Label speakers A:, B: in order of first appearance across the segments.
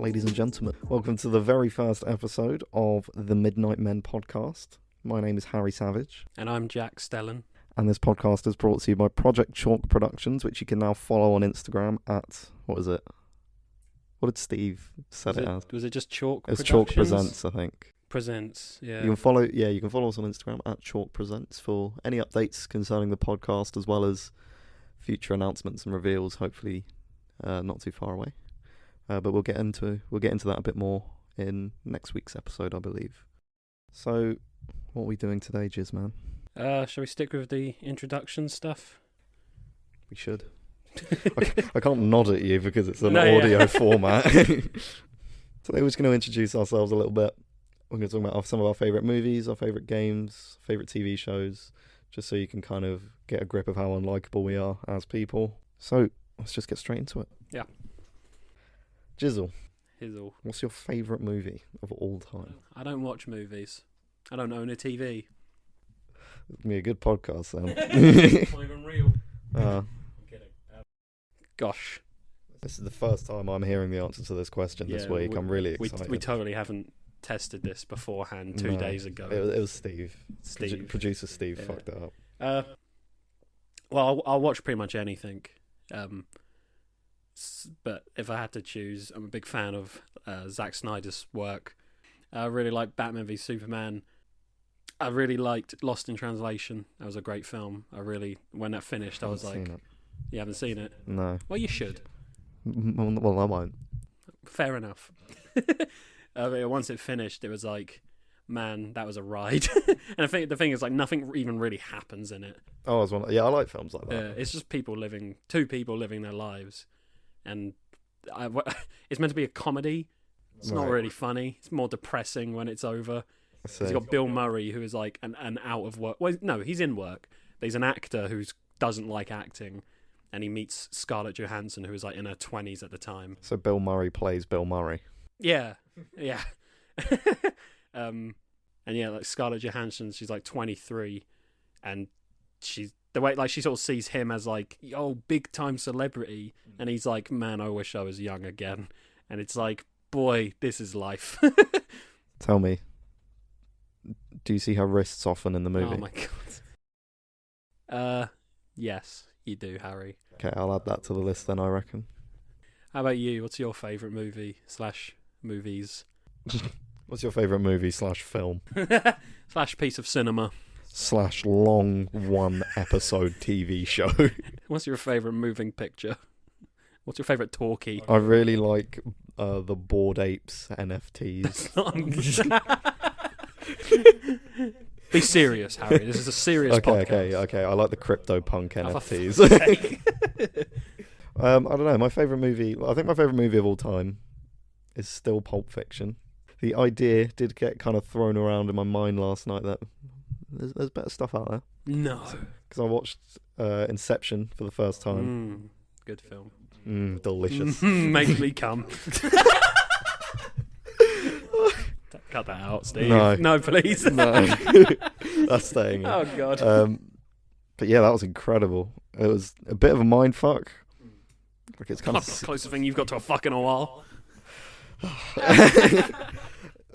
A: ladies and gentlemen. Welcome to the very first episode of the Midnight Men podcast. My name is Harry Savage.
B: And I'm Jack Stellan.
A: And this podcast is brought to you by Project Chalk Productions, which you can now follow on Instagram at, what is it? What did Steve set it as?
B: Was it just Chalk
A: It's
B: Productions?
A: Chalk Presents, I think.
B: Presents, yeah.
A: You can follow us on Instagram at Chalk Presents for any updates concerning the podcast, as well as future announcements and reveals, hopefully not too far away. But we'll get into that a bit more in next week's episode, I believe. So, what are we doing today, Jizman?
B: Shall we stick with the introduction stuff?
A: We should. I can't nod at you because it's an audio format. Today we're just going to introduce ourselves a little bit. We're going to talk about some of our favourite movies, our favourite games, favourite TV shows, just so you can kind of get a grip of how unlikable we are as people. So, let's just get straight into it.
B: Yeah.
A: Jizzle,
B: Hizzle.
A: what's your favourite movie of all time?
B: I don't watch movies. I don't own a TV.
A: It's going to be a good podcast, then.
B: It's not even real. I'm kidding. Gosh.
A: This is the first time I'm hearing the answer to this question this week. I'm really excited.
B: We totally haven't tested this beforehand 2 days ago.
A: It was Steve. Producer Steve fucked it up.
B: Well, I'll watch pretty much anything. But if I had to choose, I'm a big fan of Zack Snyder's work. I really like Batman v Superman. I really liked Lost in Translation. That was a great film. When that finished, I was like, you haven't seen it?
A: No.
B: Well, you should.
A: Well, I won't.
B: Fair enough. But once it finished, it was like, man, that was a ride. And I think the thing is, like, nothing even really happens in it.
A: Oh, I like films like that.
B: It's just two people living their lives. And it's meant to be a comedy. It's not really funny. It's more depressing when it's over. You've got Bill Murray, who is like an out of work. Well, no, he's in work. But he's an actor who doesn't like acting, and he meets Scarlett Johansson, who is like in her 20s at the time.
A: So Bill Murray plays Bill Murray.
B: Yeah. And yeah, like Scarlett Johansson, she's like 23, and she's the way like she sort of sees him as like, oh, big time celebrity, and he's like, man, I wish I was young again. And it's like, boy, this is life.
A: Tell me, do you see her wrists soften in the movie?
B: Oh my god. Yes, you do, Harry.
A: Okay, I'll add that to the list then, I reckon.
B: How about you? What's your favourite movie / movies?
A: What's your favourite movie / film?
B: / piece of cinema.
A: / long one episode TV show.
B: What's your favourite moving picture? What's your favourite talkie?
A: I really like the Bored Apes NFTs.
B: Be serious, Harry. This is a serious podcast.
A: Okay. I like the CryptoPunk NFTs.
B: Oh,
A: I don't know. My favourite movie. I think my favourite movie of all time is still Pulp Fiction. The idea did get kind of thrown around in my mind last night that there's better stuff out there.
B: No.
A: Because I watched Inception for the first time.
B: Good film.
A: Delicious.
B: Makes me come. Cut that out, Steve. No, please.
A: No. That's staying in.
B: Oh, God.
A: But yeah, that was incredible. It was a bit of a mind fuck. Like it's kind of
B: closest thing you've got to a fuck in a while.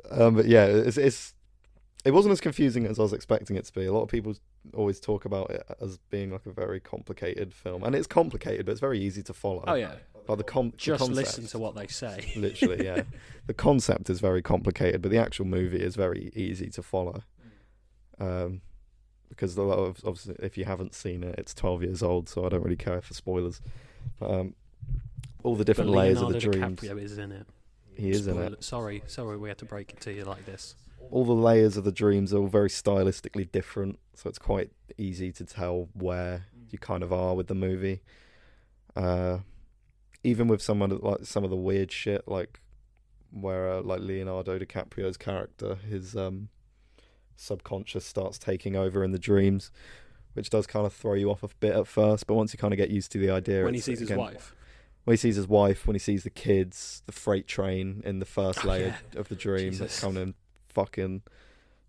A: But yeah, it wasn't as confusing as I was expecting it to be. A lot of people always talk about it as being like a very complicated film, and it's complicated, but it's very easy to follow.
B: Oh yeah,
A: like the concept,
B: listen to what they say.
A: Literally, yeah. The concept is very complicated, but the actual movie is very easy to follow. Because a lot of, obviously, if you haven't seen it, it's 12 years old, so I don't really care for spoilers. All the different layers of the dreams.
B: DiCaprio is in it.
A: He is in it.
B: Sorry, we had to break it to you like this.
A: All the layers of the dreams are all very stylistically different, so it's quite easy to tell where you kind of are with the movie. Even with some of the weird shit, like where like Leonardo DiCaprio's character, his subconscious starts taking over in the dreams, which does kind of throw you off a bit at first, but once you kind of get used to the idea,
B: when he sees his wife.
A: When he sees his wife, when he sees the kids, the freight train in the first layer of the dream that kind of fucking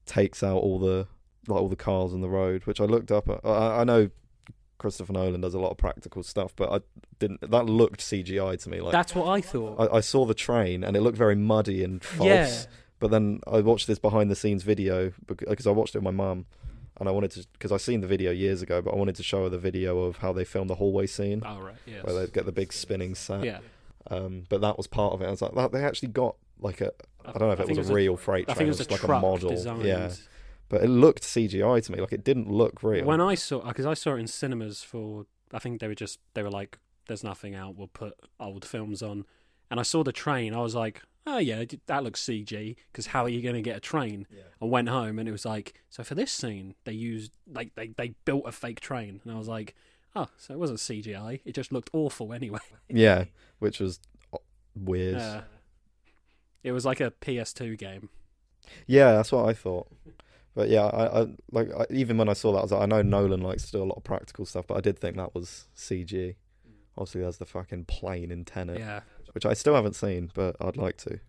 A: takes out all the cars on the road, which I looked up. I know Christopher Nolan does a lot of practical stuff, but I didn't. That looked CGI to me. Like
B: that's what I thought.
A: I saw the train and it looked very muddy and false.
B: Yeah.
A: But then I watched this behind the scenes video because I watched it with my mum, and I wanted to, because I seen the video years ago, but I wanted to show her the video of how they filmed the hallway scene.
B: Oh right, yes.
A: Where they get the big spinning set.
B: Yeah.
A: But that was part of it. I was like, they actually got like a. I don't know if it was a real freight train.
B: I think it was
A: like
B: truck
A: a model.
B: designed.
A: Yeah. But it looked CGI to me. Like it didn't look real.
B: When I saw, because I saw it in cinemas for, I think they were like, there's nothing out, we'll put old films on. And I saw the train, I was like, oh yeah, that looks CG, because how are you going to get a train? Yeah. I went home and it was like, so for this scene, they used, like, they built a fake train. And I was like, oh, so it wasn't CGI, it just looked awful anyway.
A: Yeah, which was weird.
B: It was like a PS2 game.
A: Yeah, that's what I thought. But yeah, I even when I saw that, I was like, I know Nolan likes to do a lot of practical stuff, but I did think that was CG. Obviously, there's the fucking plane in Tenet, which I still haven't seen, but I'd like to.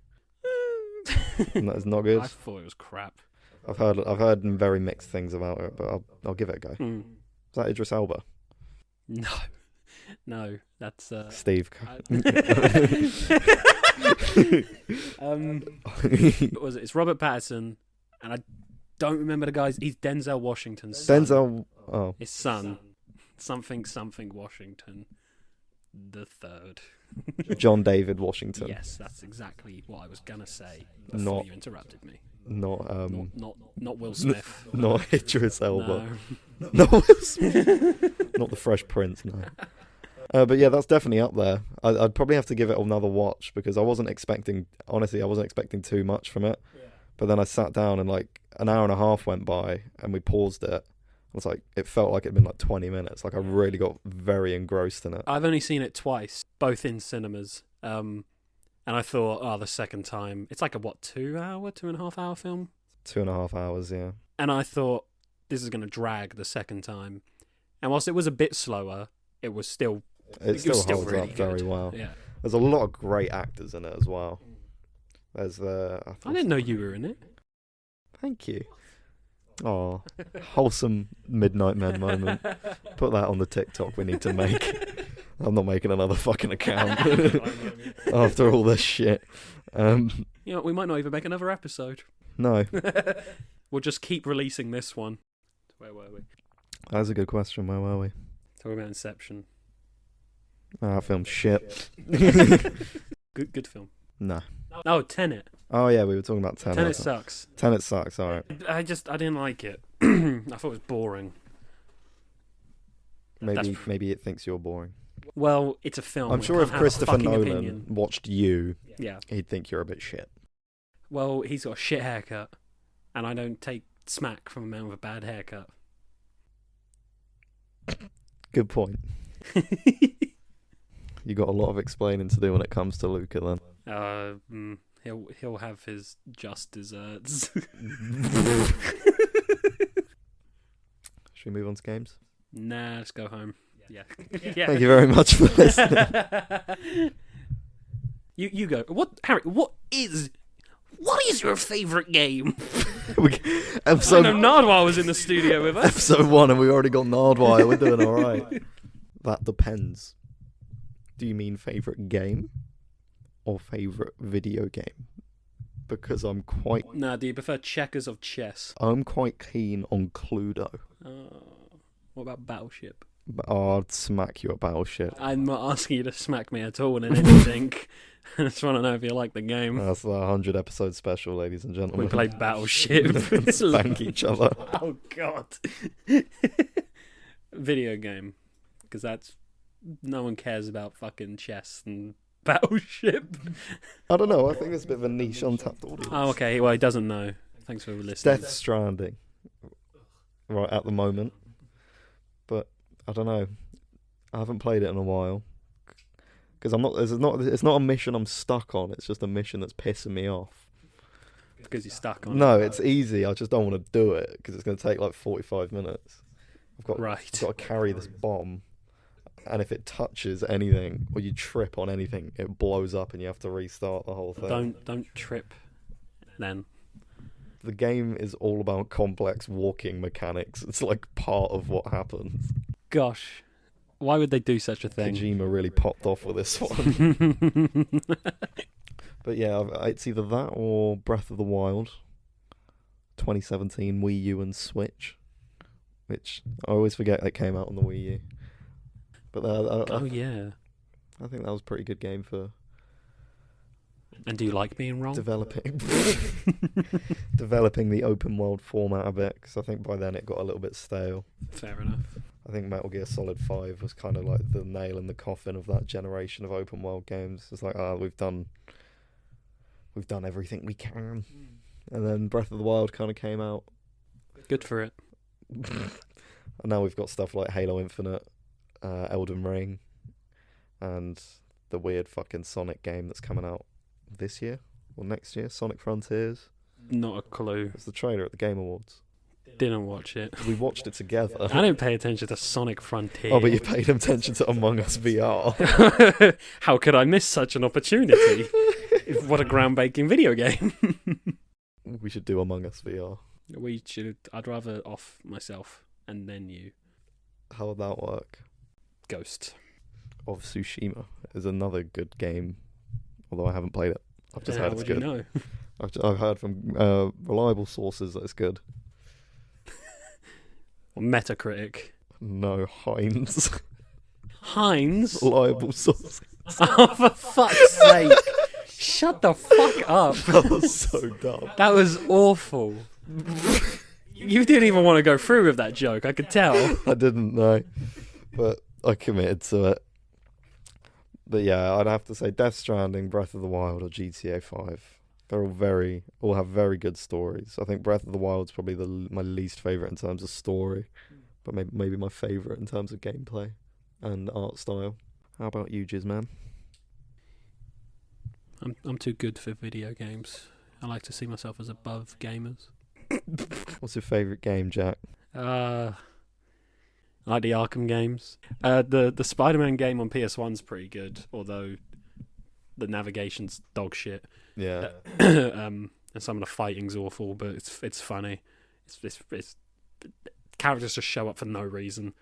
A: And that is not good.
B: I thought it was crap.
A: I've heard very mixed things about it, but I'll give it a go. Is that Idris Elba?
B: No, that's
A: Steve.
B: What was it? It's Robert Pattinson, and I don't remember the guy's. He's Denzel Washington's son. His son. Something Washington the third.
A: John David Washington.
B: Yes, that's exactly what I was gonna say before you interrupted me.
A: Not
B: Will Smith.
A: Not Idris Elba.
B: No.
A: Not Will Smith. Not the Fresh Prince. No. But yeah, that's definitely up there. I'd probably have to give it another watch because I wasn't expecting too much from it. Yeah. But then I sat down and like an hour and a half went by and we paused it. It's like it felt like it'd been like 20 minutes. Like I really got very engrossed in it.
B: I've only seen it twice, both in cinemas. And I thought, the second time, it's like a 2.5 hour film?
A: 2.5 hours, yeah.
B: And I thought, this is going to drag the second time. And whilst it was a bit slower, it was still...
A: It still holds
B: really
A: up very
B: good.
A: well.
B: Yeah.
A: There's a lot of great actors in it as well. There's
B: I didn't know you were in it.
A: Thank you. Oh, wholesome Midnight Men moment. Put that on the TikTok we need to make. I'm not making another fucking account after all this shit.
B: We might not even make another episode.
A: No.
B: We'll just keep releasing this one. Where were we?
A: That's a good question. Where were we?
B: Talking about Inception.
A: That film's shit.
B: Good film.
A: No.
B: Oh, Tenet.
A: Oh yeah, we were talking about Tenet.
B: Tenet sucks.
A: Tenet sucks, alright.
B: I didn't like it. I thought it was boring.
A: Maybe it thinks you're boring.
B: Well, it's a film.
A: I'm sure if Christopher Nolan watched you, he'd think you're a bit shit.
B: Well, he's got a shit haircut, and I don't take smack from a man with a bad haircut.
A: Good point. You got a lot of explaining to do when it comes to Luca then.
B: He'll have his just desserts.
A: Should we move on to games?
B: Nah, let's go home. Yeah.
A: Thank you very much for listening.
B: You go. Harry? What is your favourite game?
A: I know
B: Nardwar was in the studio with us.
A: Episode 1 and we already got Nardwar. We're doing alright. That depends. Do you mean favourite game or favourite video game? Because I'm quite...
B: Nah, do you prefer checkers or chess?
A: I'm quite keen on Cluedo.
B: What about Battleship?
A: I'd smack you at Battleship.
B: I'm not asking you to smack me at all in anything. I just want to know if you like the game.
A: That's the 100 episode special, ladies and gentlemen.
B: We play Battleship.
A: And spank each other.
B: Oh, God. Video game. Because that's... No one cares about fucking chess and Battleship.
A: I don't know. I think it's a bit of a niche untapped audience.
B: Oh, okay. Well, he doesn't know. Thanks for listening.
A: Death Stranding. Right at the moment. But, I don't know. I haven't played it in a while. Because it's not a mission I'm stuck on. It's just a mission that's pissing me off.
B: Because you're stuck on it?
A: No, it's easy. I just don't want to do it. Because it's going to take like 45 minutes. I've got to carry this bomb. And if it touches anything or you trip on anything, it blows up and you have to restart the whole thing.
B: Don't trip then.
A: The game is all about complex walking mechanics. It's like part of what happens.
B: Gosh. Why would they do such a thing?
A: Kojima really popped off with this one. But yeah, it's either that or Breath of the Wild, 2017 Wii U and Switch, which I always forget that came out on the Wii U. But
B: yeah.
A: I think that was a pretty good game for.
B: And do you like being wrong?
A: Developing the open world format a bit, because I think by then it got a little bit stale.
B: Fair enough.
A: I think Metal Gear Solid 5 was kind of like the nail in the coffin of that generation of open world games. It's like, we've done everything we can. And then Breath of the Wild kind of came out.
B: Good for it.
A: And now we've got stuff like Halo Infinite, Elden Ring, and the weird fucking Sonic game that's coming out this year or next year, Sonic Frontiers.
B: Not a clue.
A: It's the trailer at the Game Awards.
B: Didn't watch it.
A: We watched it together.
B: I didn't pay attention to Sonic Frontiers.
A: Oh, but you paid attention to Among Us VR.
B: How could I miss such an opportunity? What a groundbreaking video game.
A: We should do Among Us VR.
B: We should. I'd rather off myself and then you.
A: How would that work?
B: Ghost
A: of Tsushima is another good game, although I haven't played it. I've just heard it's good.
B: You know?
A: I've heard from reliable sources that it's good.
B: Metacritic.
A: No, Heinz.
B: Heinz?
A: Reliable sources.
B: Oh, for fuck's sake. Shut the fuck up.
A: That was so dumb.
B: That was awful. You didn't even want to go through with that joke, I could tell.
A: I didn't know, but I committed to it. But yeah, I'd have to say Death Stranding, Breath of the Wild, or GTA 5. They're all have very good stories. I think Breath of the Wild's probably my least favourite in terms of story, but maybe my favourite in terms of gameplay and art style. How about you, Jizman?
B: I'm too good for video games. I like to see myself as above gamers.
A: What's your favourite game, Jack?
B: I like the Arkham games. The Spider-Man game on PS1's pretty good, although the navigation's dog shit.
A: Yeah.
B: And some of the fighting's awful, but it's funny. It's characters just show up for no reason.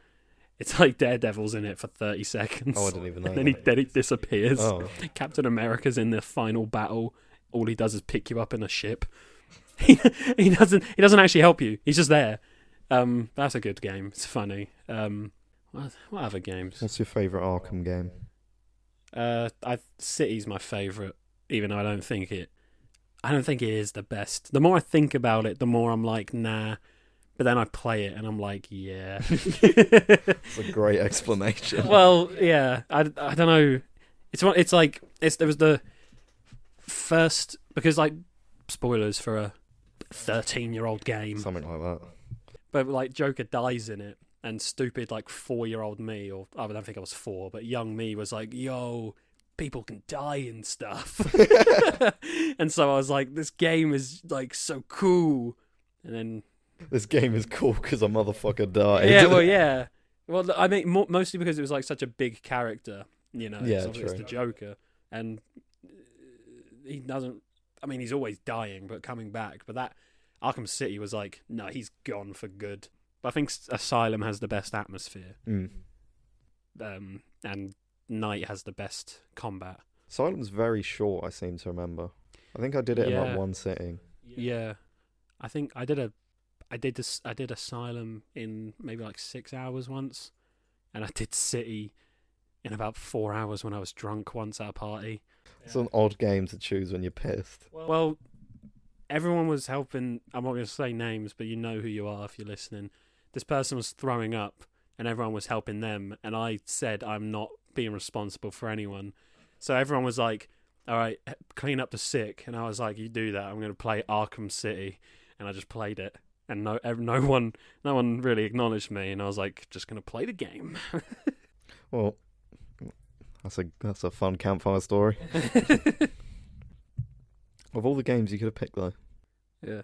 B: It's like Daredevil's in it for 30 seconds.
A: Oh, I didn't even know.
B: And then he disappears.
A: Oh.
B: Captain America's in the final battle. All he does is pick you up in a ship. He doesn't actually help you. He's just there. That's a good game. It's funny. What other games?
A: What's your favourite Arkham game?
B: City's my favourite, even though I don't think it is the best. The more I think about it, the more I'm like, nah. But then I play it and I'm like, yeah.
A: It's a great explanation.
B: Well, yeah. I don't know. There was the first, because like spoilers for a 13-year-old game.
A: Something like that.
B: But like Joker dies in it, and stupid like 4-year-old me, or I don't think I was 4, but young me was like, yo, people can die and stuff. And so I was like, this game is like so cool. And then
A: this game is cool because a motherfucker died.
B: Yeah, well, yeah. Well, I mean, mostly because it was like such a big character, you know.
A: Yeah,
B: it's the Joker, and he doesn't. I mean, he's always dying, but coming back. But that Arkham City was like, no, he's gone for good. But I think Asylum has the best atmosphere, and Night has the best combat.
A: Asylum's very short, I seem to remember. I think I did it in like one sitting.
B: Yeah, I think I did Asylum in maybe like 6 hours once, and I did City in about 4 hours when I was drunk once at a party.
A: It's an odd game to choose when you're pissed.
B: Well, everyone was helping. I'm not going to say names, but you know who you are if you're listening. This person was throwing up, and everyone was helping them, and I said I'm not being responsible for anyone. So everyone was like, all right, clean up the sick, and I was like, you do that, I'm going to play Arkham City, and I just played it. And no one really acknowledged me, and I was like, just gonna play the game.
A: Well, that's a fun campfire story. Of all the games you could have picked, though,
B: yeah,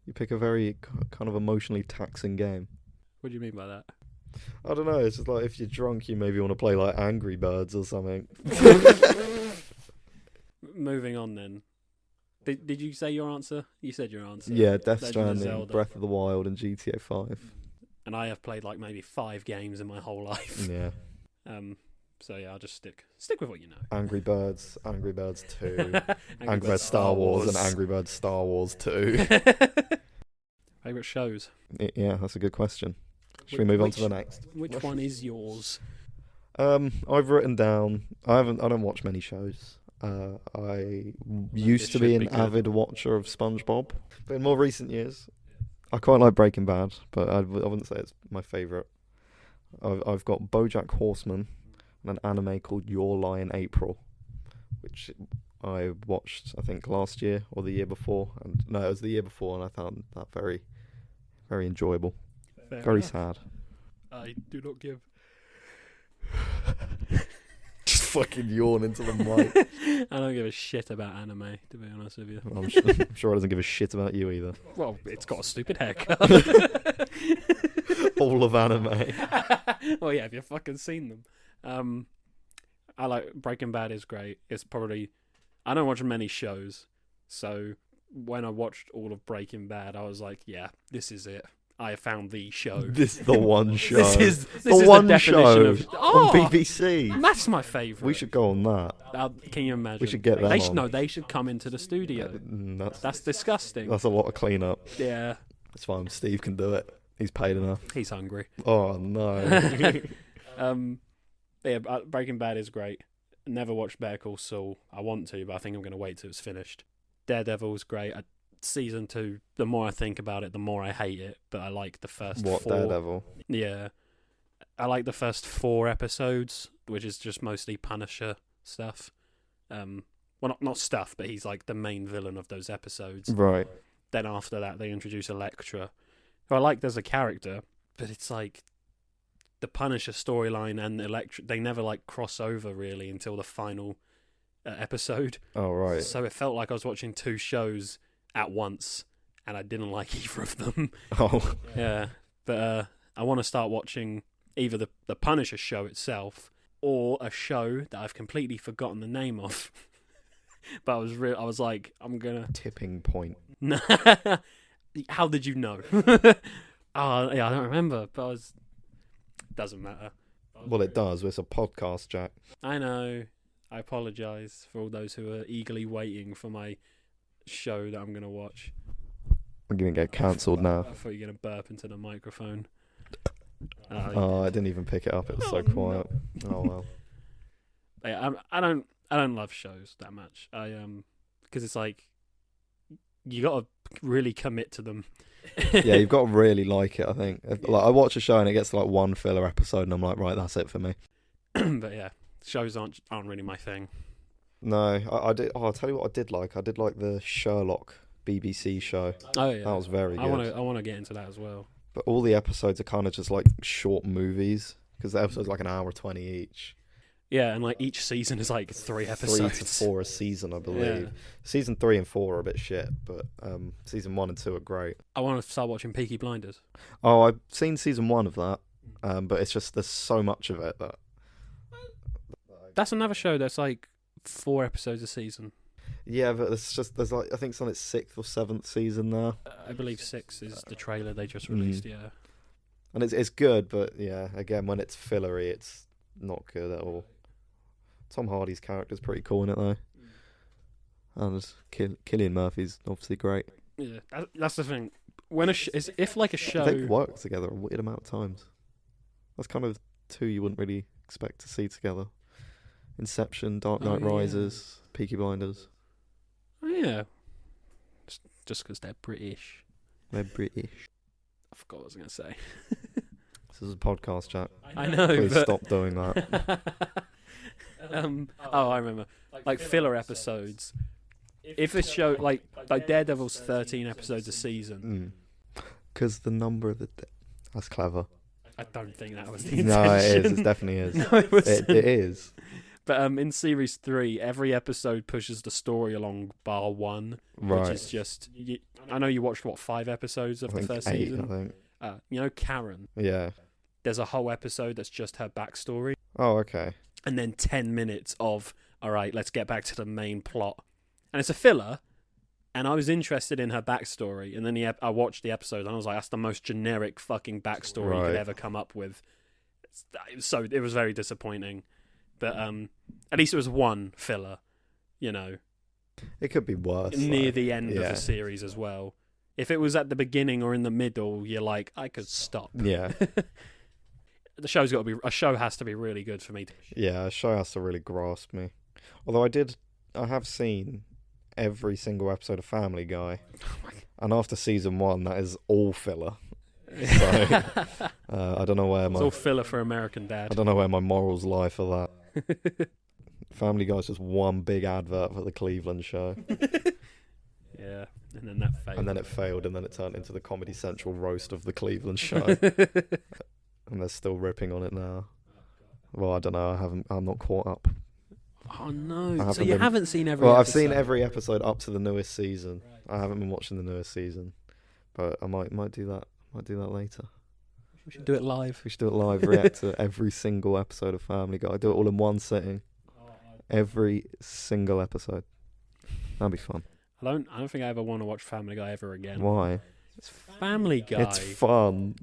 A: you pick a very kind of emotionally taxing game.
B: What do you mean by that?
A: I don't know. It's just like if you're drunk, you maybe want to play like Angry Birds or something.
B: Moving on, then. Did you say your answer? You said your answer.
A: Yeah, Death Stranding, Breath of the Wild, and GTA 5.
B: And I have played like maybe 5 games in my whole life.
A: Yeah.
B: So yeah, I'll just stick with what you know.
A: Angry Birds 2, Angry Birds Star Wars, and Angry Birds Star Wars 2.
B: Favorite shows?
A: Yeah, that's a good question. Should we move on to the next?
B: Which one is yours?
A: I've written down. I don't watch many shows. I used to be an avid watcher of SpongeBob, but in more recent years, I quite like Breaking Bad, but I wouldn't say it's my favourite. I've got BoJack Horseman and an anime called Your Lie in April, which I watched, I think, last year or the year before. And no, it was the year before, and I found that very, very enjoyable. Very sad.
B: I do not give.
A: Just fucking yawn into the mic.
B: I don't give a shit about anime, to be honest with you.
A: I'm sure it doesn't give a shit about you either.
B: Well, it's got a stupid haircut.
A: All of anime.
B: Well, yeah, have you fucking seen them? I like Breaking Bad is great. It's probably I don't watch many shows, so when I watched all of Breaking Bad, I was like, yeah, this is it. I found the show.
A: This is the one show.
B: This is
A: the one
B: the
A: show
B: on
A: BBC.
B: That's my favourite.
A: We should go on that.
B: Can you imagine?
A: We should get them on.
B: No, they should come into the studio. That's disgusting.
A: That's a lot of cleanup.
B: Yeah.
A: It's fine. Steve can do it. He's paid enough.
B: He's hungry.
A: Oh, no.
B: Yeah, Breaking Bad is great. Never watched Better Call Saul. I want to, but I think I'm going to wait till it's finished. Daredevil's great. Season 2, the more I think about it, the more I hate it, but I like the first 4.
A: Daredevil?
B: Yeah. I like the first 4 episodes, which is just mostly Punisher stuff. Well, not stuff, but he's like the main villain of those episodes.
A: Right.
B: Then after that, they introduce Elektra, who I liked as a character, but it's like the Punisher storyline and Elektra, they never like cross over really until the final episode.
A: Oh, right.
B: So it felt like I was watching 2 shows at once, and I didn't like either of them.
A: Oh.
B: Yeah. But I want to start watching either the Punisher show itself or a show that I've completely forgotten the name of. But I was like, I'm gonna
A: Tipping Point.
B: How did you know? Oh yeah, I don't remember, but doesn't matter.
A: Well, it does. It's a podcast, Jack.
B: I know. I apologise for all those who are eagerly waiting for my show that I'm gonna watch.
A: I'm gonna get cancelled now.
B: I thought you were gonna burp into the microphone.
A: Oh, I didn't even pick it up. It was so quiet. No. Oh well.
B: Yeah, I don't love shows that much. Because it's like you gotta really commit to them.
A: Yeah, you've got to really like it. I think. Like I watch a show and it gets to like one filler episode, and I'm like, right, that's it for me.
B: But yeah, shows aren't really my thing.
A: No, I did. Oh, I'll tell you what I did like. I did like the Sherlock BBC show.
B: Oh yeah,
A: that was very good.
B: I want to get into that as well.
A: But all the episodes are kind of just like short movies because the episode's like an hour 20 each.
B: Yeah, and like each season is like 3 episodes.
A: 3 to 4 a season, I believe. Yeah. Season 3 and 4 are a bit shit, but season 1 and 2 are great.
B: I want to start watching Peaky Blinders.
A: Oh, I've seen season 1 of that, but it's just there's so much of it that.
B: That's another show that's like 4 episodes a season.
A: Yeah, but there's like I think it's on its 6th or 7th season now.
B: I believe 6 is the trailer they just released. Yeah,
A: and it's good, but yeah, again when it's fillery, it's not good at all. Tom Hardy's character's pretty cool in it though, and Cillian Murphy's obviously great.
B: Yeah, that's the thing. When if like a show,
A: they work together a weird amount of times. That's kind of 2 you wouldn't really expect to see together. Inception, Dark Knight Rises, Peaky Blinders.
B: Oh, yeah. Just because they're British.
A: They're British.
B: I forgot what I was going to say.
A: This is a podcast, Jack.
B: I know.
A: Please stop doing that.
B: I remember. Like filler episodes. If a show like Daredevil's 13 episodes a season.
A: Because the number of that's clever.
B: I don't think that was the intention.
A: No, it is. It definitely is.
B: No, it
A: is.
B: But in series 3, every episode pushes the story along bar 1, which is just. I know you watched 5 episodes of the first
A: 8,
B: season.
A: I think.
B: You know Karen.
A: Yeah.
B: There's a whole episode that's just her backstory.
A: Oh, okay.
B: And then 10 minutes of all right, let's get back to the main plot, and it's a filler. And I was interested in her backstory, and then I watched the episode, and I was like, that's the most generic fucking backstory you could ever come up with. It was very disappointing. But at least it was one filler, you know.
A: It could be worse.
B: Near the end of the series as well. If it was at the beginning or in the middle, you're like, I could stop.
A: Yeah.
B: A show has to be really good for me.
A: Yeah, a show has to really grasp me. Although I have seen every single episode of Family Guy. And after season 1, that is all filler. So, I don't know where
B: it's all filler for American Dad.
A: I don't know where my morals lie for that. Family Guy's just one big advert for the Cleveland show.
B: Yeah, and then that failed.
A: And then it failed, and then it turned into the Comedy Central roast of the Cleveland show. And they're still ripping on it now. Well, I don't know. I'm not caught up.
B: Oh no! So you haven't seen every?
A: Well,
B: episode?
A: I've seen every episode up to the newest season. I haven't been watching the newest season, but I might do that. Might do that later.
B: We should do it live.
A: We should do it live. React to every single episode of Family Guy. Do it all in one sitting. Every single episode. That'd be fun.
B: I don't think I ever want to watch Family Guy ever again.
A: Why?
B: It's Family Guy.
A: It's fun.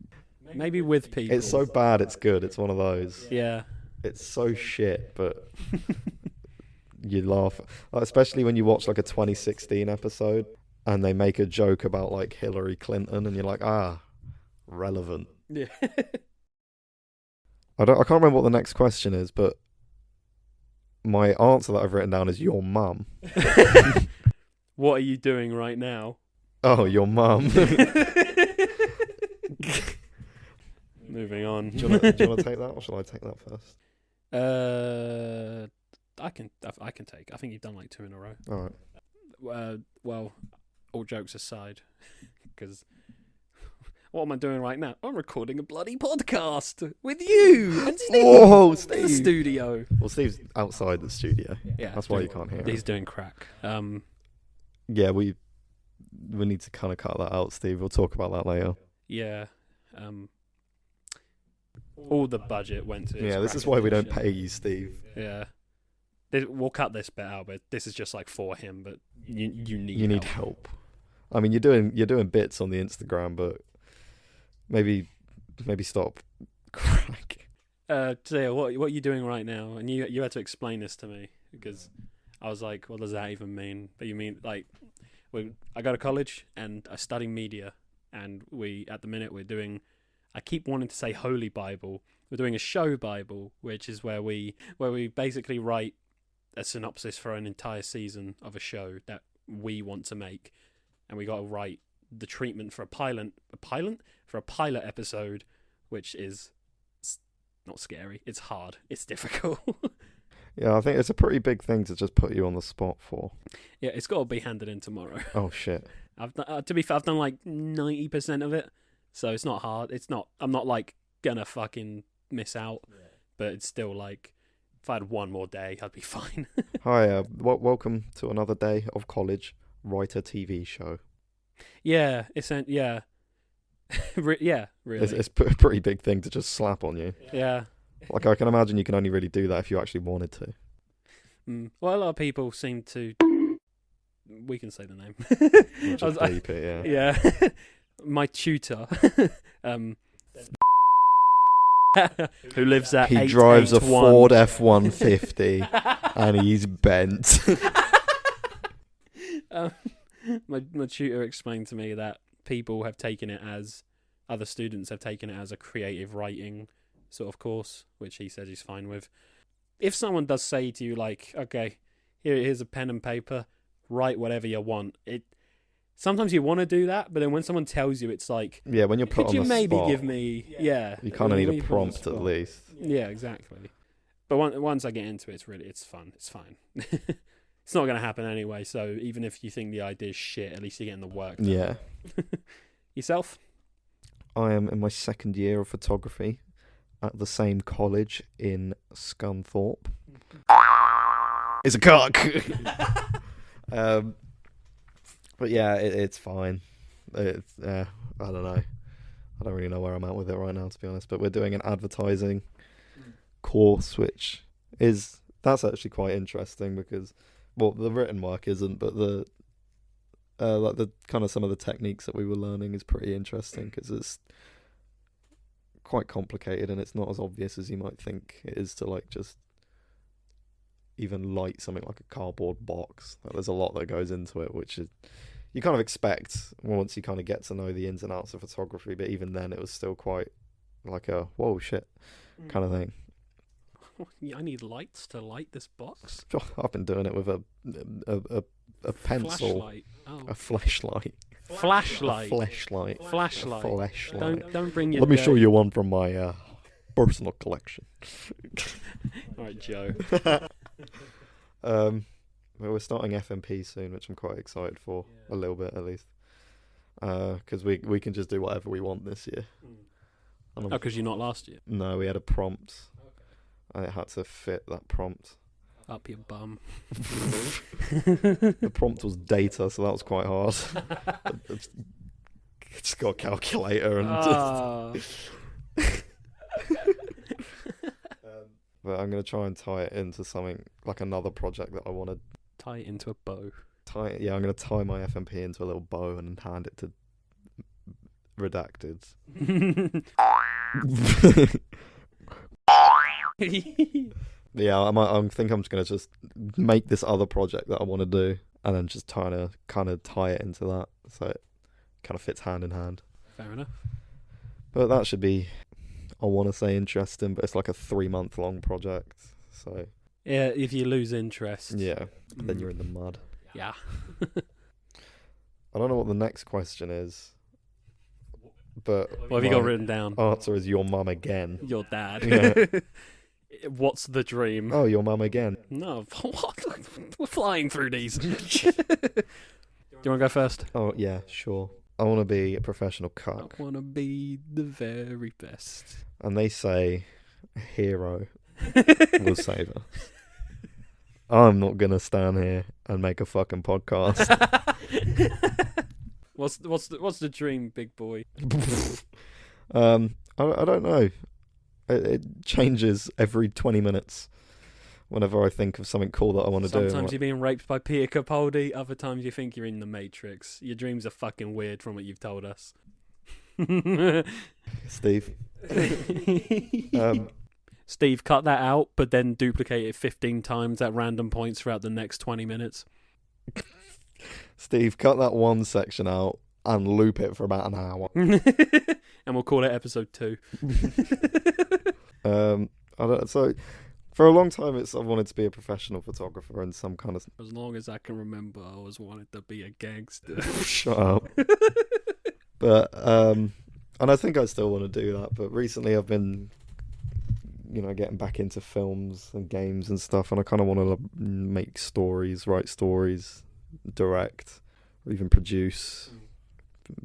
B: Maybe with people.
A: It's so bad it's good. It's one of those.
B: Yeah.
A: It's so shit, but you laugh. Especially when you watch like a 2016 episode and they make a joke about like Hillary Clinton and you're like, relevant.
B: Yeah.
A: I can't remember what the next question is, but my answer that I've written down is your mum.
B: What are you doing right now?
A: Oh, your mum.
B: Moving on.
A: Do you want to take that, or shall I take that first?
B: I can take. I think you've done like 2 in a row.
A: All
B: right. Well, all jokes aside, because what am I doing right now? I'm recording a bloody podcast with you and Steve.
A: Whoa, Steve.
B: In the studio.
A: Well, Steve's outside the studio.
B: Yeah,
A: that's why you can't hear him.
B: He's doing crack.
A: Yeah, we need to kind of cut that out, Steve. We'll talk about that later.
B: Yeah. All the budget went to.
A: Yeah, this is why we don't pay you, Steve.
B: Yeah. We'll cut this bit out, but this is just like for him. But you need
A: help. I mean, you're doing bits on the Instagram, but maybe stop crack.
B: Tia, what are you doing right now? And you had to explain this to me because I was like, what does that even mean? But you mean like, I go to college and I study media, and at the minute we're doing. I keep wanting to say Holy Bible. We're doing a show Bible, which is where we basically write a synopsis for an entire season of a show that we want to make, and we got to write the treatment for a pilot episode, which is not scary. It's hard. It's difficult.
A: Yeah, I think it's a pretty big thing to just put you on the spot for.
B: Yeah, it's got to be handed in tomorrow.
A: Oh shit!
B: To be fair, I've done like 90% of it. So it's not hard. I'm not like gonna fucking miss out, but it's still like, if I had one more day, I'd be fine.
A: Hi, welcome to another day of college. Write a TV show.
B: Yeah, yeah, yeah. Really,
A: it's a pretty big thing to just slap on you.
B: Yeah.
A: Like I can imagine you can only really do that if you actually wanted to.
B: Well, a lot of people seem to. We can say the name.
A: Just bleep it,
B: yeah. Yeah. My tutor, who lives at
A: he drives a Ford F-150 and he's bent.
B: My tutor explained to me that other students have taken it as a creative writing sort of course, which he says he's fine with. If someone does say to you like, okay, here's a pen and paper, write whatever you want, sometimes you want to do that, but then when someone tells you, it's like,
A: yeah, when you're put on the spot,
B: could you maybe give me,
A: you kind of need a prompt at least.
B: Yeah, exactly. But once I get into it, it's fun. It's fine. It's not going to happen anyway, so even if you think the idea's shit, at least you're getting the work done.
A: Yeah.
B: Yourself?
A: I am in my second year of photography at the same college in Scunthorpe. It's a cock! But yeah, it's fine. It's I don't know. I don't really know where I'm at with it right now, to be honest. But we're doing an advertising course, that's actually quite interesting because, well, the written work isn't, but the kind of some of the techniques that we were learning is pretty interesting because it's quite complicated, and it's not as obvious as you might think it is to like just even light something like a cardboard box. Like, there's a lot that goes into it, which is you kind of expect once you kind of get to know the ins and outs of photography, but even then it was still quite like a whoa shit kind of thing.
B: I need lights to light this box.
A: I've been doing it with a pencil,
B: Flashlight. Oh.
A: a flashlight,
B: Flashlight.
A: flashlight.
B: Don't bring your.
A: Let me show you one from my personal collection.
B: All right, Joe.
A: Well, we're starting FMP soon, which I'm quite excited for, a little bit at least, because we can just do whatever we want this year.
B: Oh, because you're not last year.
A: No, we had a prompt, and it had to fit that prompt.
B: Up your bum.
A: The prompt was data, so that was quite hard. Just got a calculator and but I'm going to try and tie it into something like another project that I want to
B: tie it into a bow.
A: I'm going to tie my FMP into a little bow and hand it to Redacted. Yeah, I think I'm just going to just make this other project that I want to do and then just kind of tie it into that so it kind of fits hand in hand.
B: Fair enough.
A: But that should be, I want to say, interesting, but it's like a 3-month long project. So
B: yeah, if you lose interest.
A: Yeah, then you're in the mud.
B: Yeah.
A: I don't know what the next question is, but
B: what have you got written down?
A: Answer is your mum again.
B: Your dad.
A: Yeah.
B: What's the dream?
A: Oh, your mum again.
B: No, what? We're flying through these. Do you want to go first?
A: Oh, yeah, sure. I want to be a professional cuck.
B: I want to be the very best.
A: And they say a hero will save us. I'm not going to stand here and make a fucking podcast.
B: What's the dream, big boy?
A: I don't know. It changes every 20 minutes whenever I think of something cool that I want to do.
B: Sometimes you're being raped by Peter Capaldi, other times you think you're in the Matrix. Your dreams are fucking weird from what you've told us.
A: Steve.
B: Steve, cut that out, but then duplicate it 15 times at random points throughout the next 20 minutes.
A: Steve, cut that one section out and loop it for about an hour.
B: And we'll call it episode 2.
A: So for a long time I've wanted to be a professional photographer in some kind of...
B: As long as I can remember, I always wanted to be a gangster.
A: Shut up. But and I think I still want to do that, but recently I've been getting back into films and games and stuff, and I kind of want to make stories, write stories, direct, or even produce,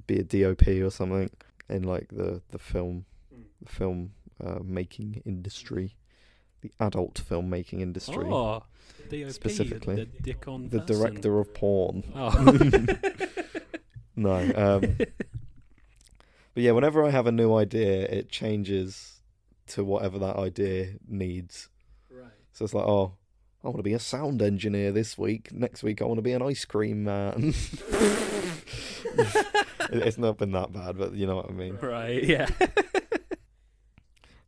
A: be a DOP or something in like the film making industry, the adult film making industry.
B: Oh, DOP,
A: specifically
B: the dick on
A: the
B: person.
A: director of porn.
B: Oh.
A: No, but yeah, whenever I have a new idea, it changes to whatever that idea needs.
B: Right.
A: So it's like, oh, I want to be a sound engineer this week. Next week, I want to be an ice cream man. It's not been that bad, but you know what I mean.
B: Right, yeah.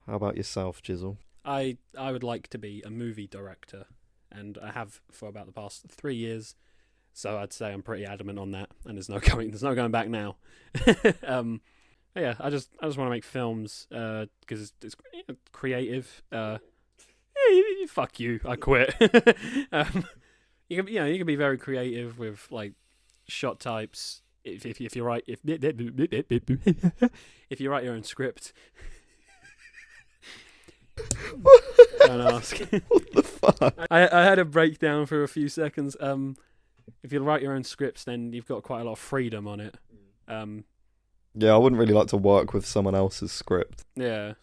A: How about yourself, Jizzle?
B: I would like to be a movie director, and I have for about the past 3 years. So I'd say I'm pretty adamant on that, and there's no going back now. Yeah, I just want to make films because it's creative. Fuck you, I quit. You can be very creative with like shot types. If you write if you write your own script. Don't ask.
A: What the fuck?
B: I had a breakdown for a few seconds. If you write your own scripts, then you've got quite a lot of freedom on it.
A: Yeah, I wouldn't really like to work with someone else's script.
B: Yeah,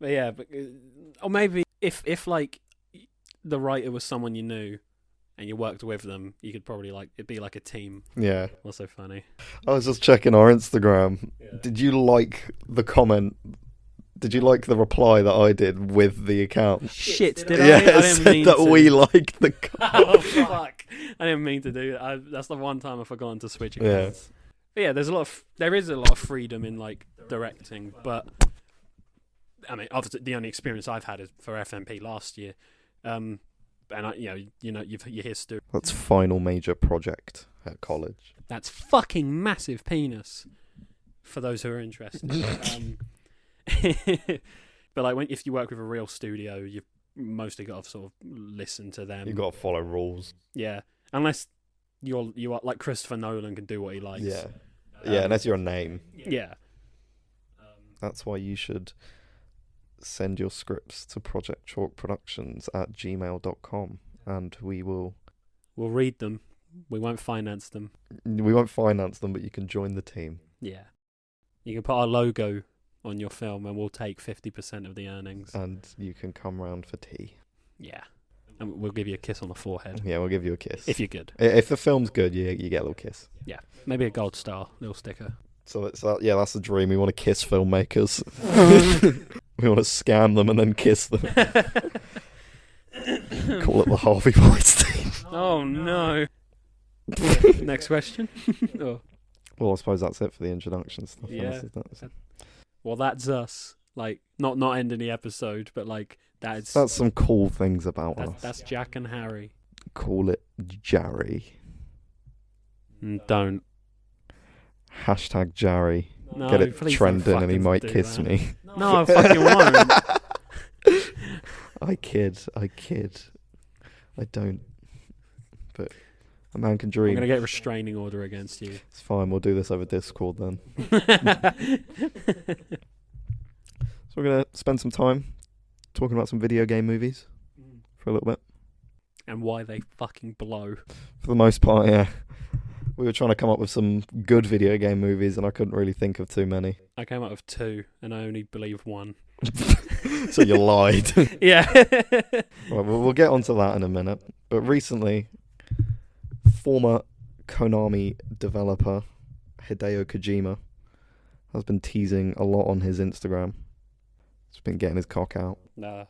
B: or maybe if like the writer was someone you knew and you worked with them, you could probably it'd be like a team.
A: Yeah.
B: Also funny.
A: I was just checking our Instagram.
B: Yeah.
A: Did you like the comment? Did you like the reply that I did with the account?
B: Shit, did
A: I?
B: I?
A: Yeah,
B: I
A: it
B: didn't
A: said
B: mean
A: that
B: to.
A: we liked the comment.
B: Oh fuck! I didn't mean to do that. That's the one time I've forgotten to switch accounts.
A: Yeah.
B: But yeah, there is a lot of freedom in like directing, but I mean, obviously the only experience I've had is for FMP last year, and you hear Stu.
A: That's final major project at college.
B: That's fucking massive penis. For those who are interested. But like if you work with a real studio, you've mostly got to sort of listen to them.
A: You've got to follow rules.
B: Yeah, unless you are like Christopher Nolan can do what he likes.
A: Yeah, unless you're a name.
B: Yeah.
A: That's why you should send your scripts to projectchalkproductions@gmail.com and we'll
B: read them. We won't finance them.
A: We won't finance them, but you can join the team.
B: Yeah. You can put our logo on your film and we'll take 50% of the earnings.
A: And you can come round for tea.
B: Yeah. And we'll give you a kiss on the forehead.
A: Yeah, we'll give you a kiss.
B: If you're good.
A: If the film's good, you get a little kiss.
B: Yeah. Maybe a gold star, little sticker.
A: So that's the dream. We want to kiss filmmakers. We want to scam them and then kiss them. Call it the Harvey Weinstein.
B: Oh no. Next question. Oh.
A: Well, I suppose that's it for the introduction stuff.
B: Yeah. Well, that's us. Like, not ending the episode, but like that's
A: some cool things about us.
B: That's Jack and Harry.
A: Call it Jarry.
B: Don't.
A: Hashtag Jarry.
B: No,
A: get it trending and he might kiss
B: that.
A: me.
B: No, I fucking won't.
A: I kid. I don't. But a man can dream.
B: I'm going to get a restraining order against you.
A: It's fine, we'll do this over Discord then. So we're going to spend some time talking about some video game movies for a little bit.
B: And why they fucking blow.
A: For the most part, yeah. We were trying to come up with some good video game movies and I couldn't really think of too many.
B: I came up with 2 and I only believe 1.
A: So you lied.
B: Yeah.
A: Right, we'll get onto that in a minute. But recently, former Konami developer Hideo Kojima has been teasing a lot on his Instagram. He's been getting his cock out.
B: No.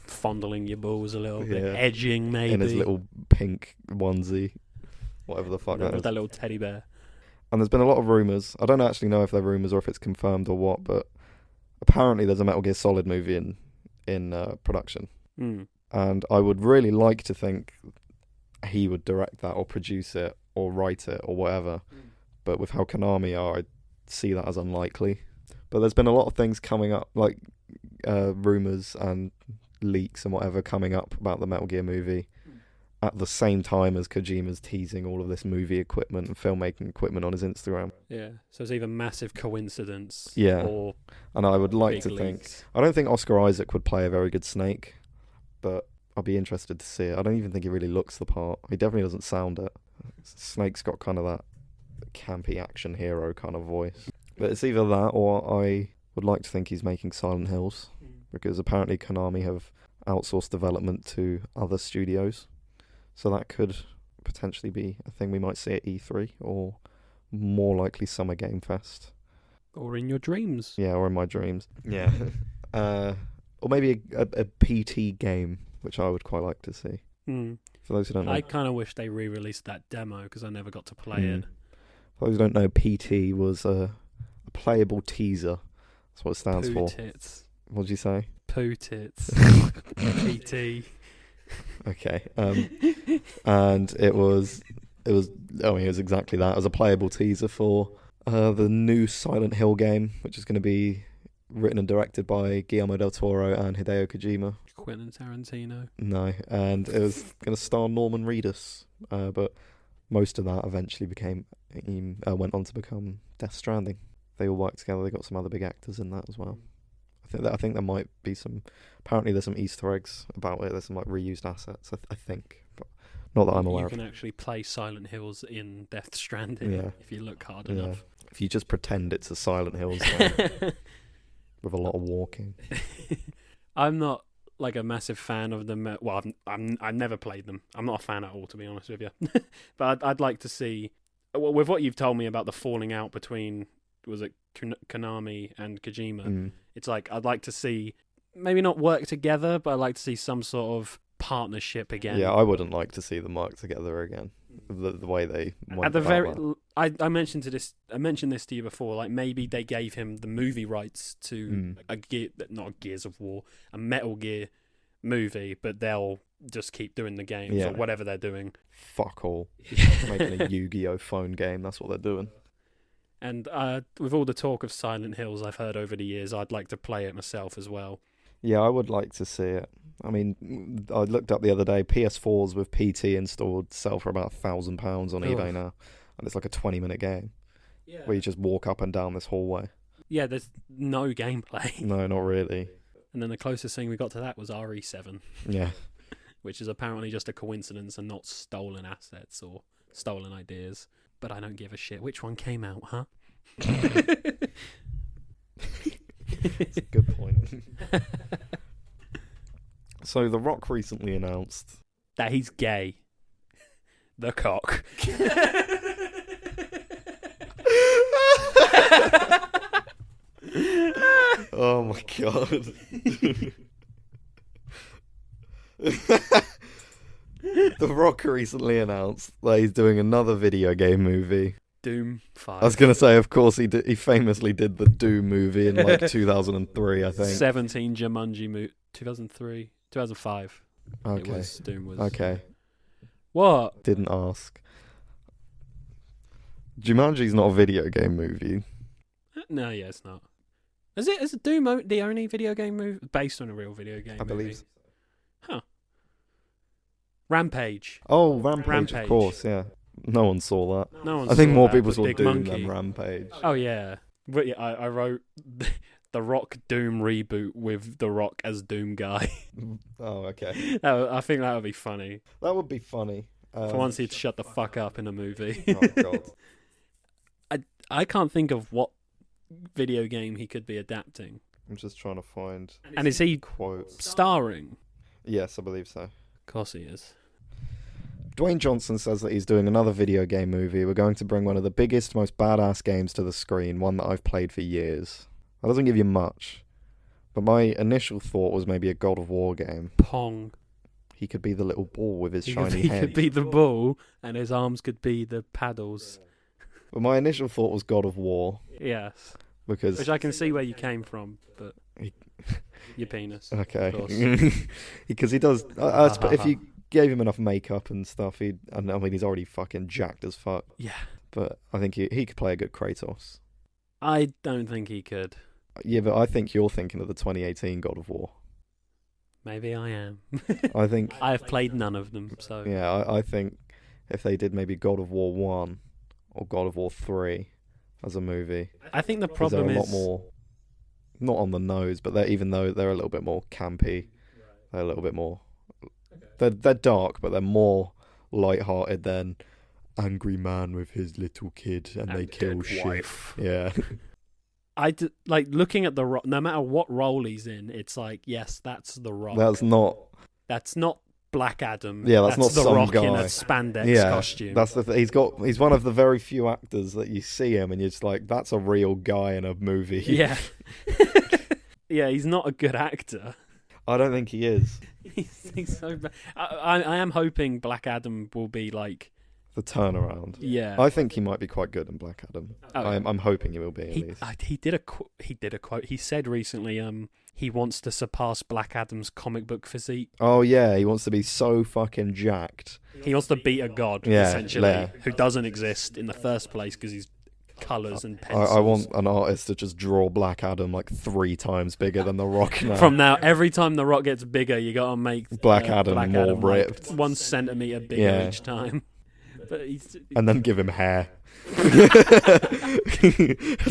A: Fondling
B: your balls a little bit. Edging, maybe.
A: In his little pink onesie. Whatever the fuck that is.
B: That little teddy bear.
A: And there's been a lot of rumours. I don't actually know if they're rumours or if it's confirmed or what, but apparently there's a Metal Gear Solid movie in production. And I would really like to think he would direct that or produce it or write it or whatever. But with how Konami are, I see that as unlikely. But there's been a lot of things coming up, like rumours and leaks and whatever coming up about the Metal Gear movie at the same time as Kojima's teasing all of this movie equipment and filmmaking equipment on his Instagram.
B: Yeah, so it's either massive coincidence or
A: and I would like to
B: leaks.
A: think... I don't think Oscar Isaac would play a very good Snake, but I'll be interested to see it. I don't even think he really looks the part. He definitely doesn't sound it. Snake's got kind of that campy action hero kind of voice. But it's either that or I would like to think he's making Silent Hills, because apparently Konami have outsourced development to other studios. So that could potentially be a thing we might see at E3 or more likely Summer Game Fest.
B: Or in your dreams.
A: Yeah, or in my dreams. Yeah. Or maybe a PT game, which I would quite like to see. For those who don't know.
B: I kind of wish they re-released that demo because I never got to play it.
A: For those who don't know, PT was a playable teaser. That's what it stands for.
B: Tits.
A: What did you say?
B: Poo tits. PT.
A: Okay. And it was exactly that. It was a playable teaser for the new Silent Hill game, which is going to be written and directed by Guillermo del Toro and Hideo Kojima.
B: Quentin Tarantino.
A: No, and it was going to star Norman Reedus, but most of that eventually went on to become Death Stranding. They all worked together. They got some other big actors in that as well. I think there might be some. Apparently, there's some Easter eggs about it. There's some like reused assets. I think, but not that I'm aware of.
B: You can actually play Silent Hills in Death Stranding if you look hard enough.
A: If you just pretend it's a Silent Hills game with a lot of walking.
B: I'm not like a massive fan of them. Well, I've never played them. I'm not a fan at all, to be honest with you. But I'd like to see, with what you've told me about the falling out between, was it Konami and Kojima? It's like I'd like to see, maybe not work together, but I'd like to see some sort of partnership again.
A: Yeah, I wouldn't like to see them work together again. the way they went
B: At the
A: about that.
B: I mentioned this to you before. Like maybe they gave him the movie rights to not a Gears of War, a Metal Gear movie, but they'll just keep doing the games or whatever they're doing.
A: Fuck all. Making a Yu-Gi-Oh phone game. That's what they're doing.
B: And with all the talk of Silent Hills I've heard over the years, I'd like to play it myself as well.
A: Yeah, I would like to see it. I mean, I looked up the other day, PS4s with PT installed sell for about £1,000 on eBay now. And it's like a 20-minute game where you just walk up and down this hallway.
B: Yeah, there's no gameplay.
A: No, not really.
B: And then the closest thing we got to that was RE7.
A: Yeah.
B: Which is apparently just a coincidence and not stolen assets or stolen ideas. But I don't give a shit. Which one came out, huh?
A: That's a good point. So The Rock recently announced
B: that he's gay. The cock.
A: Oh my god. The Rock recently announced that he's doing another video game movie.
B: Doom 5.
A: I was going to say, of course, he famously did the Doom movie in like 2003, I think.
B: 17 Jumanji movie. 2003. 2005.
A: Okay.
B: Doom was.
A: Okay.
B: What?
A: Didn't ask. Jumanji's not a video game movie.
B: No, yeah, it's not. Is Doom the only video game movie based on a real video game?
A: I believe so.
B: Huh. Rampage.
A: Oh, Rampage, of course, yeah. No one saw that.
B: No one.
A: I think
B: saw
A: more
B: that,
A: people saw
B: Big
A: Doom
B: Monkey.
A: than Rampage.
B: Oh yeah, but yeah, I wrote the Rock Doom reboot with the Rock as Doom guy.
A: Oh, okay.
B: I think that would be funny.
A: That would be funny.
B: For once, he'd shut the fuck up in a movie.
A: Oh god.
B: I can't think of what video game he could be adapting.
A: I'm just trying to find.
B: And is he
A: quotes
B: starring?
A: Yes, I believe so.
B: Of course he is.
A: Dwayne Johnson says that he's doing another video game movie. We're going to bring one of the biggest, most badass games to the screen, one that I've played for years. That doesn't give you much. But my initial thought was maybe a God of War game.
B: Pong.
A: He could be the little ball with his shiny
B: He
A: head.
B: could be the ball, and his arms could be the paddles.
A: But my initial thought was God of War.
B: Yes.
A: Because
B: Which I can see where you came from, but your penis.
A: Okay. Because he does. If you gave him enough makeup and stuff, he's already fucking jacked as fuck.
B: Yeah.
A: But I think he could play a good Kratos.
B: I don't think he could.
A: Yeah, but I think you're thinking of the 2018 God of War.
B: Maybe I am.
A: I think
B: I have played none of them, so...
A: Yeah, I think if they did maybe God of War 1 or God of War 3 as a movie...
B: I think the problem
A: they're a
B: is...
A: lot more... Not on the nose, but even though they're a little bit more campy, they're a little bit more... They're dark, but they're more light-hearted than angry man with his little kid and they kill shit. Wife. Yeah.
B: Like looking at the Rock, no matter what role he's in, it's like, yes, that's the Rock.
A: That's not
B: Black Adam.
A: Yeah, that's not
B: the
A: some
B: Rock
A: guy
B: in a spandex costume.
A: That's the he's one of the very few actors that you see him and you're just like, that's a real guy in a movie.
B: Yeah. Yeah, he's not a good actor.
A: I don't think he is.
B: He's so bad. I am hoping Black Adam will be like
A: the turnaround.
B: Yeah,
A: I think he might be quite good in Black Adam.
B: Oh,
A: I'm hoping he will be. At least
B: he did a quote. He said recently, he wants to surpass Black Adam's comic book physique.
A: Oh yeah, he wants to be so fucking jacked.
B: He wants to beat a god, essentially, who doesn't exist in the first place because he's colours and pencils.
A: I want an artist to just draw Black Adam like 3 times bigger than The Rock now.
B: From now, every time The Rock gets bigger, you got to make
A: Black Adam more ripped.
B: Like 1 centimetre bigger each time. But
A: and then give him hair. I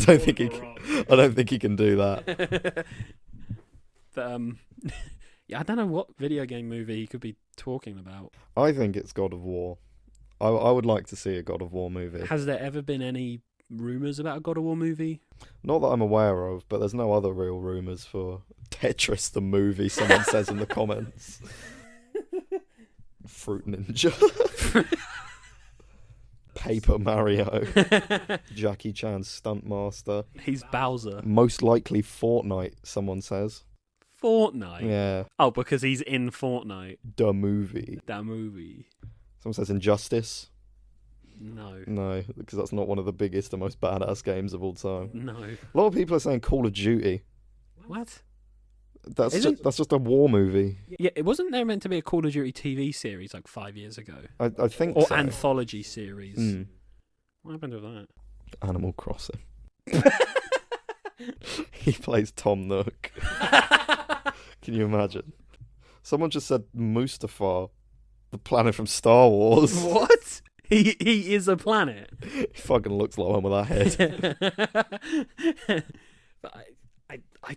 A: don't think he can do that.
B: But yeah, I don't know what video game movie he could be talking about.
A: I think it's God of War. I would like to see a God of War movie.
B: Has there ever been any rumours about a God of War movie?
A: Not that I'm aware of, but there's no other real rumours for Tetris the movie, someone says in the comments. Fruit Ninja. Paper Mario. Jackie Chan's stunt master.
B: He's Bowser.
A: Most likely Fortnite, someone says.
B: Fortnite?
A: Yeah.
B: Oh, because he's in Fortnite.
A: The movie.
B: That movie.
A: Someone says Injustice.
B: No.
A: No, because that's not one of the biggest and most badass games of all time.
B: No.
A: A lot of people are saying Call of Duty.
B: What?
A: That's just a war movie.
B: Yeah, it wasn't there meant to be a Call of Duty TV series like 5 years ago?
A: I think
B: or
A: so.
B: anthology series. What happened with that?
A: Animal Crossing. He plays Tom Nook. Can you imagine? Someone just said Mustafar, the planet from Star Wars.
B: What? He is a planet.
A: He fucking looks like one with that head.
B: But I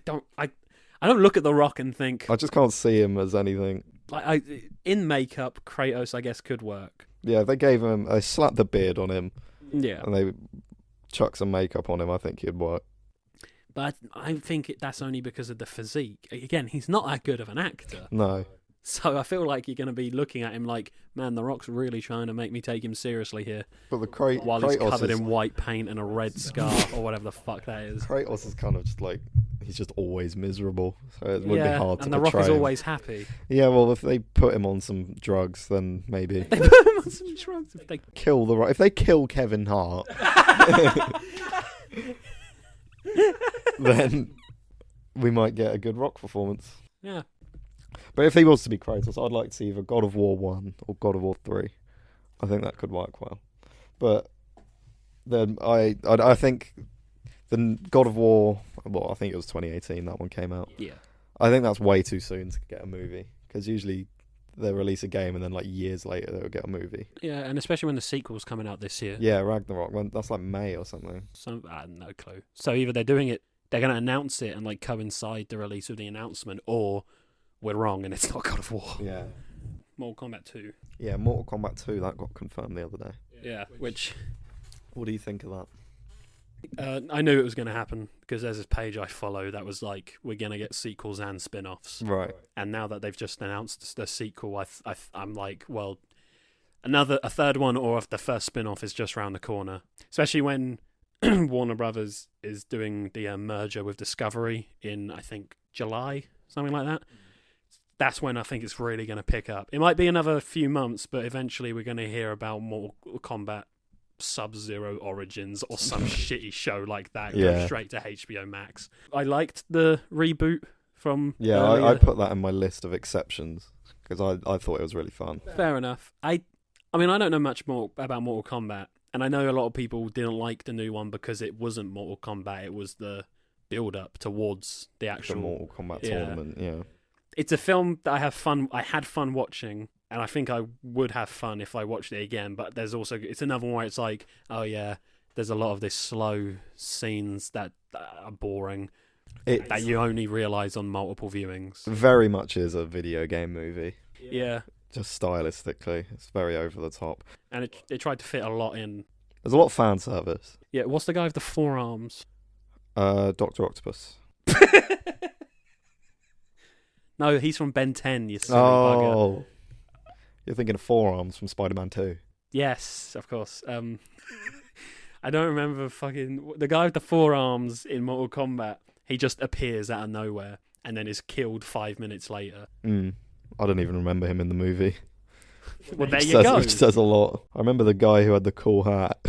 B: don't look at The Rock and think.
A: I just can't see him as anything.
B: Like in makeup, Kratos, I guess, could work.
A: Yeah, they slapped the beard on him.
B: Yeah,
A: and they chuck some makeup on him. I think he'd work.
B: But I think that's only because of the physique. Again, he's not that good of an actor.
A: No.
B: So I feel like you're going to be looking at him like, man, The Rock's really trying to make me take him seriously here.
A: But
B: while he's covered in white paint and a red scar or whatever the fuck that is.
A: Kratos is kind of just like, he's just always miserable. So it would be hard to
B: and The
A: portray
B: Rock is
A: him.
B: always happy.
A: Yeah, well, if they put him on some drugs, then maybe.
B: They put him on some drugs if they
A: kill The Rock. If they kill Kevin Hart, then we might get a good Rock performance.
B: Yeah.
A: But if he was to be Kratos, I'd like to see either God of War 1 or God of War 3. I think that could work well. But then I think the God of War, well, I think it was 2018 that one came out.
B: Yeah.
A: I think that's way too soon to get a movie. Because usually they release a game and then like years later they'll get a movie.
B: Yeah, and especially when the sequel's coming out this year.
A: Yeah, Ragnarok. That's like May or something.
B: I have no clue. So either they're doing it, they're going to announce it and like coincide the release of the announcement, or we're wrong and it's not God of War.
A: Yeah.
B: Mortal Kombat 2.
A: Yeah, Mortal Kombat 2, that got confirmed the other day.
B: Yeah, which...
A: What do you think of that?
B: I knew it was going to happen because there's this page I follow that was like, we're going to get sequels and spin-offs.
A: Right.
B: And now that they've just announced the sequel, I'm like, well, a third one or if the first spin-off is just around the corner. Especially when Warner Brothers is doing the merger with Discovery in, I think, July, something like that. That's when I think it's really going to pick up. It might be another few months, but eventually we're going to hear about Mortal Kombat Sub-Zero Origins or some shitty show like that go straight to HBO Max. I liked the reboot from
A: I put that in my list of exceptions because I thought it was really fun.
B: Fair enough. I mean, I don't know much more about Mortal Kombat, and I know a lot of people didn't like the new one because it wasn't Mortal Kombat, it was the build-up towards the actual...
A: The Mortal Kombat tournament, yeah.
B: It's a film that I had fun watching, and I think I would have fun if I watched it again, but there's also, it's another one where it's like, oh yeah, there's a lot of this slow scenes that are boring, that you only realise on multiple viewings.
A: Very much is a video game movie.
B: Yeah.
A: Just stylistically, it's very over the top.
B: And it tried to fit a lot in.
A: There's a lot of fan service.
B: Yeah, what's the guy with the forearms?
A: Dr. Octopus.
B: No, he's from Ben 10, you silly bugger.
A: You're thinking of Forearms from Spider-Man 2.
B: Yes, of course. I don't remember the guy with the forearms in Mortal Kombat. He just appears out of nowhere and then is killed 5 minutes later.
A: I don't even remember him in the movie.
B: Well, there you go.
A: Which says a lot. I remember the guy who had the cool hat.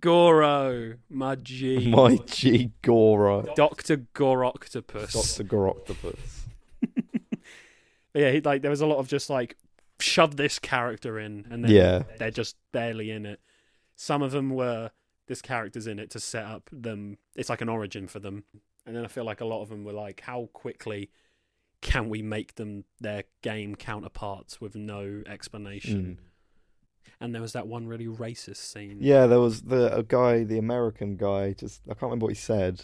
A: Goro, my G. My G, Goro.
B: Dr. Goroctopus.
A: Dr. Goroctopus.
B: Yeah, there was a lot of just like, shove this character in, and then they're just barely in it. Some of them were, this character's in it to set up them, it's like an origin for them. And then I feel like a lot of them were like, how quickly can we make them their game counterparts with no explanation? And there was that one really racist scene. Yeah,
A: there was a guy, the American guy, I can't remember what he said,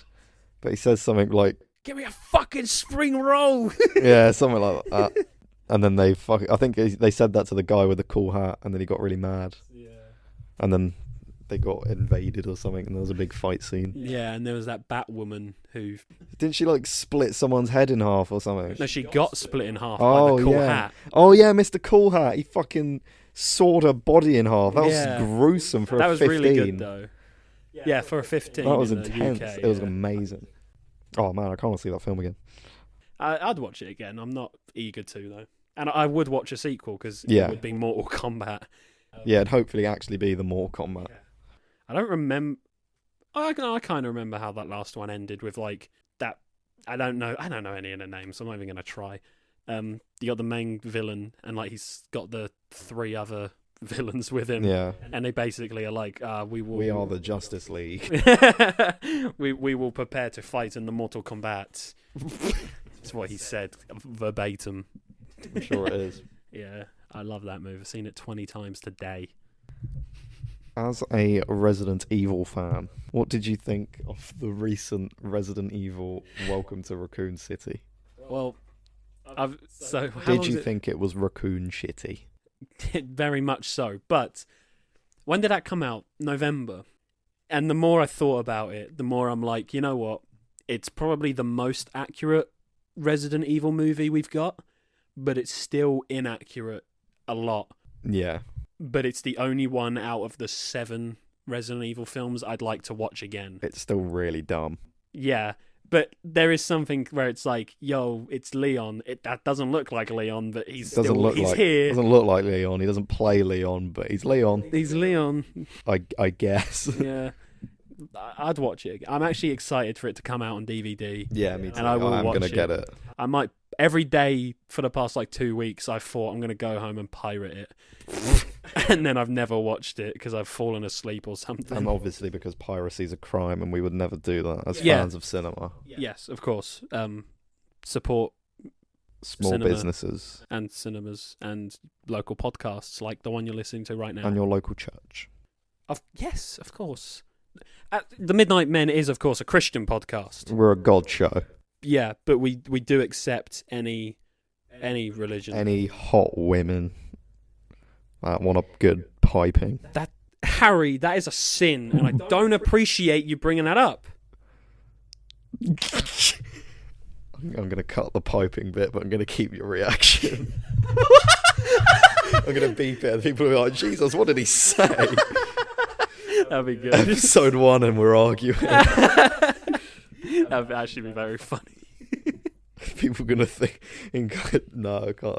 A: but he says something like,
B: "Give me a fucking spring roll!"
A: Yeah, something like that. And then I think they said that to the guy with the cool hat, and then he got really mad. Yeah. And then they got invaded or something, and there was a big fight scene.
B: Yeah, and there was that Batwoman who...
A: Didn't she, like, split someone's head in half or something?
B: No, she got split in half by the cool hat.
A: Oh, yeah, Mr. Cool Hat. He fucking sawed her body in half. That was gruesome for a 15. That was really good, though.
B: Yeah, for a 15
A: that was
B: in
A: intense.
B: The UK,
A: it was amazing. Oh, man, I can't see that film again.
B: I'd watch it again. I'm not eager to, though. And I would watch a sequel because
A: Yeah.
B: it would be Mortal Kombat.
A: Yeah, it'd hopefully actually be the Mortal Kombat.
B: I don't remember. I kind of remember how that last one ended with like that. I don't know any of the names, so I'm not even gonna try. You got the main villain, and like he's got the 3 other villains with him.
A: Yeah.
B: And they basically are like,
A: We are the Justice League.
B: we will prepare to fight in the Mortal Kombat. That's what he said verbatim.
A: I'm sure it is.
B: Yeah, I love that movie. I've seen it 20 times today.
A: As a Resident Evil fan, what did you think of the recent Resident Evil Welcome to Raccoon City?
B: Well,
A: Did you think it was Raccoon Shitty?
B: Very much so. But when did that come out? November. And the more I thought about it, the more I'm like, you know what? It's probably the most accurate Resident Evil movie we've got, but it's still inaccurate a lot.
A: Yeah.
B: But it's the only one out of the 7 Resident Evil films I'd like to watch again.
A: It's still really dumb.
B: Yeah, but there is something where it's like, yo, it's Leon. That doesn't look like Leon, but he's here.
A: Doesn't look like Leon. He doesn't play Leon, but he's Leon.
B: He's Leon.
A: I guess.
B: Yeah. I'd watch it. I'm actually excited for it to come out on DVD.
A: Yeah, me too.
B: And I will
A: I'm
B: watch
A: gonna get it.
B: I might every day for the past like 2 weeks. I thought I'm gonna go home and pirate it, and then I've never watched it because I've fallen asleep or something.
A: And obviously because piracy is a crime, and we would never do that as
B: Yeah.
A: fans of cinema.
B: Yes, of course. Support
A: Small
B: Cinema.
A: businesses
B: and cinemas and local podcasts like the one you're listening to right now.
A: and your local church.
B: Yes, of course. The Midnight Men is, of course, a Christian podcast.
A: We're a God show.
B: Yeah, but we do accept any religion.
A: Any hot women that want a good piping.
B: Harry, that is a sin, and I don't appreciate you bringing that up.
A: I'm going to cut the piping bit, but I'm going to keep your reaction. I'm going to beep it, and people will be like, Jesus, what did he say?
B: That'd be good.
A: Episode 1 and we're arguing.
B: That'd actually be very funny.
A: People are going to think... No, I can't.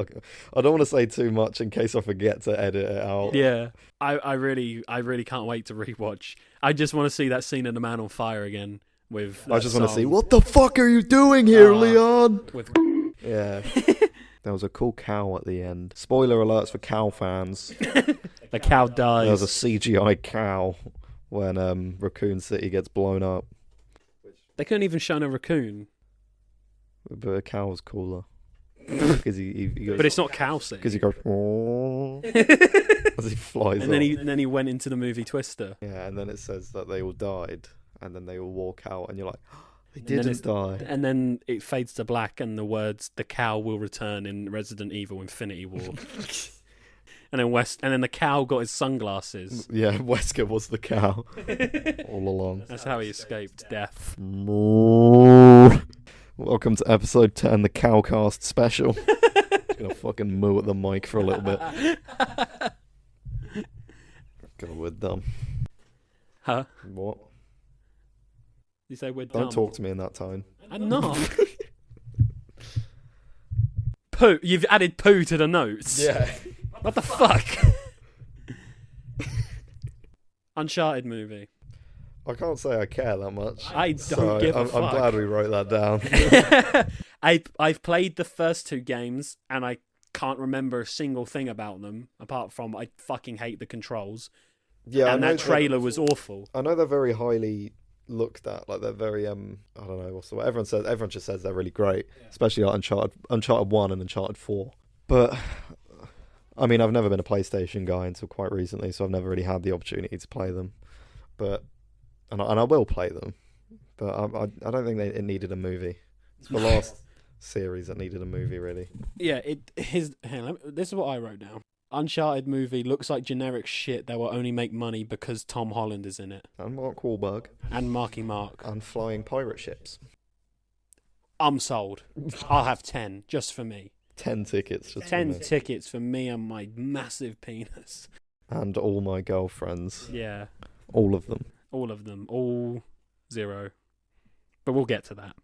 A: I don't want to say too much in case I forget to edit it out.
B: Yeah. I really can't wait to rewatch. I just want to see that scene in The Man on Fire again. I just want to see, what the fuck are you doing here, Leon? Yeah. There was a cool cow at the end. Spoiler alerts for cow fans. The cow dies.
A: There was a CGI cow when Raccoon City gets blown up.
B: They couldn't even show a raccoon.
A: But a cow was cooler. Because he goes,
B: But it's not Cow City.
A: because he goes as he flies
B: And
A: up.
B: then he went into the movie Twister.
A: Yeah, and then it says that they all died, and then they all walk out, and you're like, they
B: And then
A: didn't die.
B: And then it fades to black, and the words "the cow will return" in Resident Evil Infinity War. and then the cow got his sunglasses.
A: Yeah, Wesker was the cow all along.
B: That's how he escaped death.
A: Welcome to episode 10, the Cowcast special. Just gonna fucking moo at the mic for a little bit. God, we're dumb.
B: Huh?
A: What?
B: You say we're dumb?
A: Don't talk to me in that tone.
B: I'm not. Poo. You've added poo to the notes.
A: Yeah.
B: What the fuck? Uncharted movie.
A: I can't say I care that much.
B: I don't give a fuck.
A: I'm glad we wrote that down.
B: I've played the first 2 games and I can't remember a single thing about them apart from I fucking hate the controls.
A: Yeah,
B: and that trailer was awful.
A: I know they're very highly looked at. Like they're very I don't know what's the word. Everyone just says they're really great, especially like Uncharted 1 and Uncharted 4. But I mean, I've never been a PlayStation guy until quite recently, so I've never really had the opportunity to play them. But and I will play them, but I don't think it needed a movie. It's the last series that needed a movie, really.
B: Yeah, this is what I wrote down. Uncharted movie looks like generic shit that will only make money because Tom Holland is in it.
A: And Mark Wahlberg.
B: And Marky Mark.
A: And flying pirate ships.
B: I'm sold. I'll have 10 just for me.
A: 10 tickets just
B: 10
A: for me.
B: tickets for me and my massive penis.
A: And all my girlfriends.
B: Yeah.
A: All of them.
B: All of them. All 0. But we'll get to that.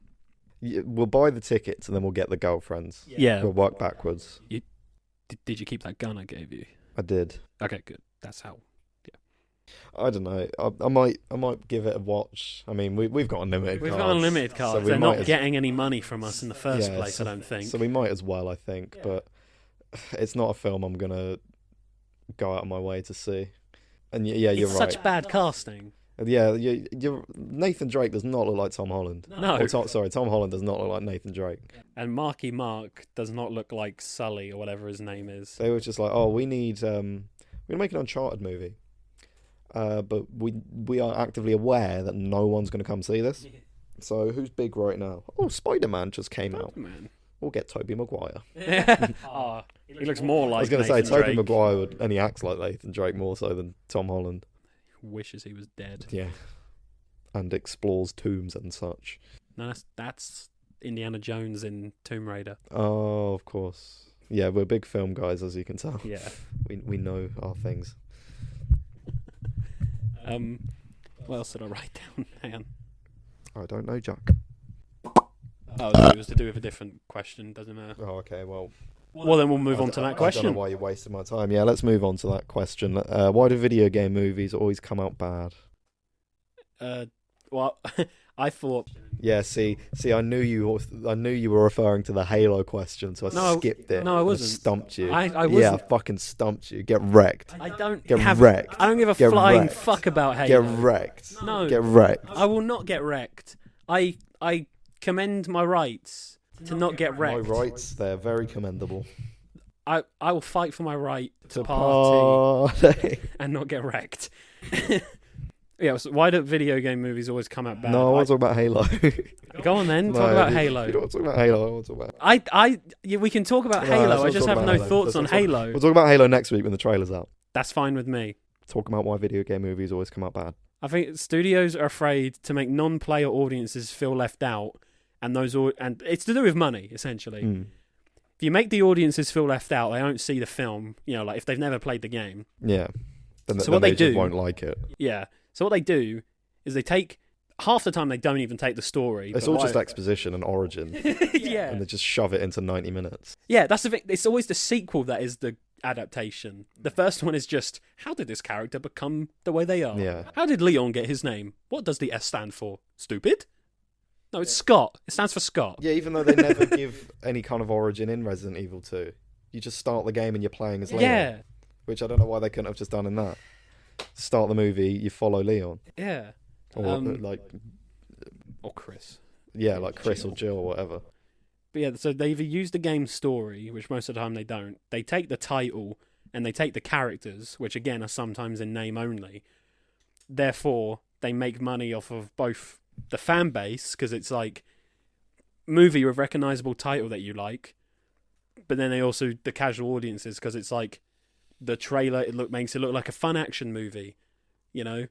A: We'll buy the tickets and then we'll get the girlfriends.
B: Yeah.
A: We'll work backwards.
B: Did you keep that gun I gave you?
A: I did.
B: Okay, good. That's how.
A: I don't know. I might give it a watch. I mean, we've got unlimited cards.
B: We've got unlimited cards.
A: So
B: they're not getting any money from us in the first place, I don't think.
A: So we might as well, I think. Yeah. But it's not a film I'm gonna go out of my way to see. And yeah, you're right.
B: It's such bad casting.
A: Yeah, Nathan Drake does not look like Tom Holland.
B: No.
A: Tom Holland does not look like Nathan Drake.
B: And Marky Mark does not look like Sully or whatever his name is.
A: They were just like, oh, we need we're gonna make an Uncharted movie. But we are actively aware that no one's going to come see this. Yeah. So who's big right now? Oh, Spider-Man just came out. We'll get Tobey Maguire.
B: He looks more like
A: I was going to say, Tobey
B: Drake.
A: Maguire, and he acts like Nathan Drake more so than Tom Holland.
B: Wishes he was dead.
A: Yeah. And explores tombs and such.
B: No, that's Indiana Jones in Tomb Raider.
A: Oh, of course. Yeah, we're big film guys, as you can tell.
B: Yeah.
A: We know our things.
B: What else did I write down? Hang on.
A: I don't know, Jack.
B: Oh, it was to do with a different question. Doesn't matter.
A: Oh, okay. Well,
B: then we'll move on to that question.
A: I don't know why you're wasting my time. Yeah, let's move on to that question. Why do video game movies always come out bad?
B: Well, I thought.
A: Yeah, see, I knew you were referring to the Halo question, so I skipped it.
B: No, I wasn't.
A: Stumped you.
B: I wasn't.
A: Yeah, I fucking stumped you. Get wrecked.
B: I don't
A: get wrecked.
B: I don't give a flying fuck about Halo.
A: Get wrecked.
B: No.
A: Get wrecked.
B: I will not get wrecked. I commend my rights to not get wrecked.
A: My rights, they're very commendable.
B: I will fight for my right to party and not get wrecked. Yeah, so why do video game movies always come out bad?
A: No, I want to talk about Halo.
B: Go on then, talk about Halo.
A: You don't want to talk about Halo, I want to talk about
B: we can talk about Halo, I just have no thoughts on Halo.
A: We'll talk about Halo next week when the trailer's out.
B: That's fine with me.
A: Talk about why video game movies always come out bad.
B: I think studios are afraid to make non-player audiences feel left out, and it's to do with money, essentially. If you make the audiences feel left out, they don't see the film, like if they've never played the game.
A: Yeah. Then
B: what they
A: just won't like it.
B: Yeah. So what they do is they take half the time they don't even take the story.
A: It's all just exposition and origin.
B: Yeah.
A: And they just shove it into 90 minutes.
B: Yeah, that's the thing. It's always the sequel that is the adaptation. The first one is just, how did this character become the way they are?
A: Yeah.
B: How did Leon get his name? What does the S stand for? Stupid? No, it's Scott. It stands for Scott.
A: Yeah, even though they never give any kind of origin in Resident Evil 2. You just start the game and you're playing as Leon.
B: Yeah.
A: Which I don't know why they couldn't have just done in that. Start the movie, you follow Leon.
B: Yeah. Or Chris.
A: Yeah, like Chris or Jill or whatever.
B: But yeah, so they either use the game story, which most of the time they don't. They take the title and they take the characters, which again are sometimes in name only. Therefore, they make money off of both the fan base, because it's like movie with recognizable title that you like, but then they also the casual audiences, because it's like the trailer makes it look like a fun action movie, and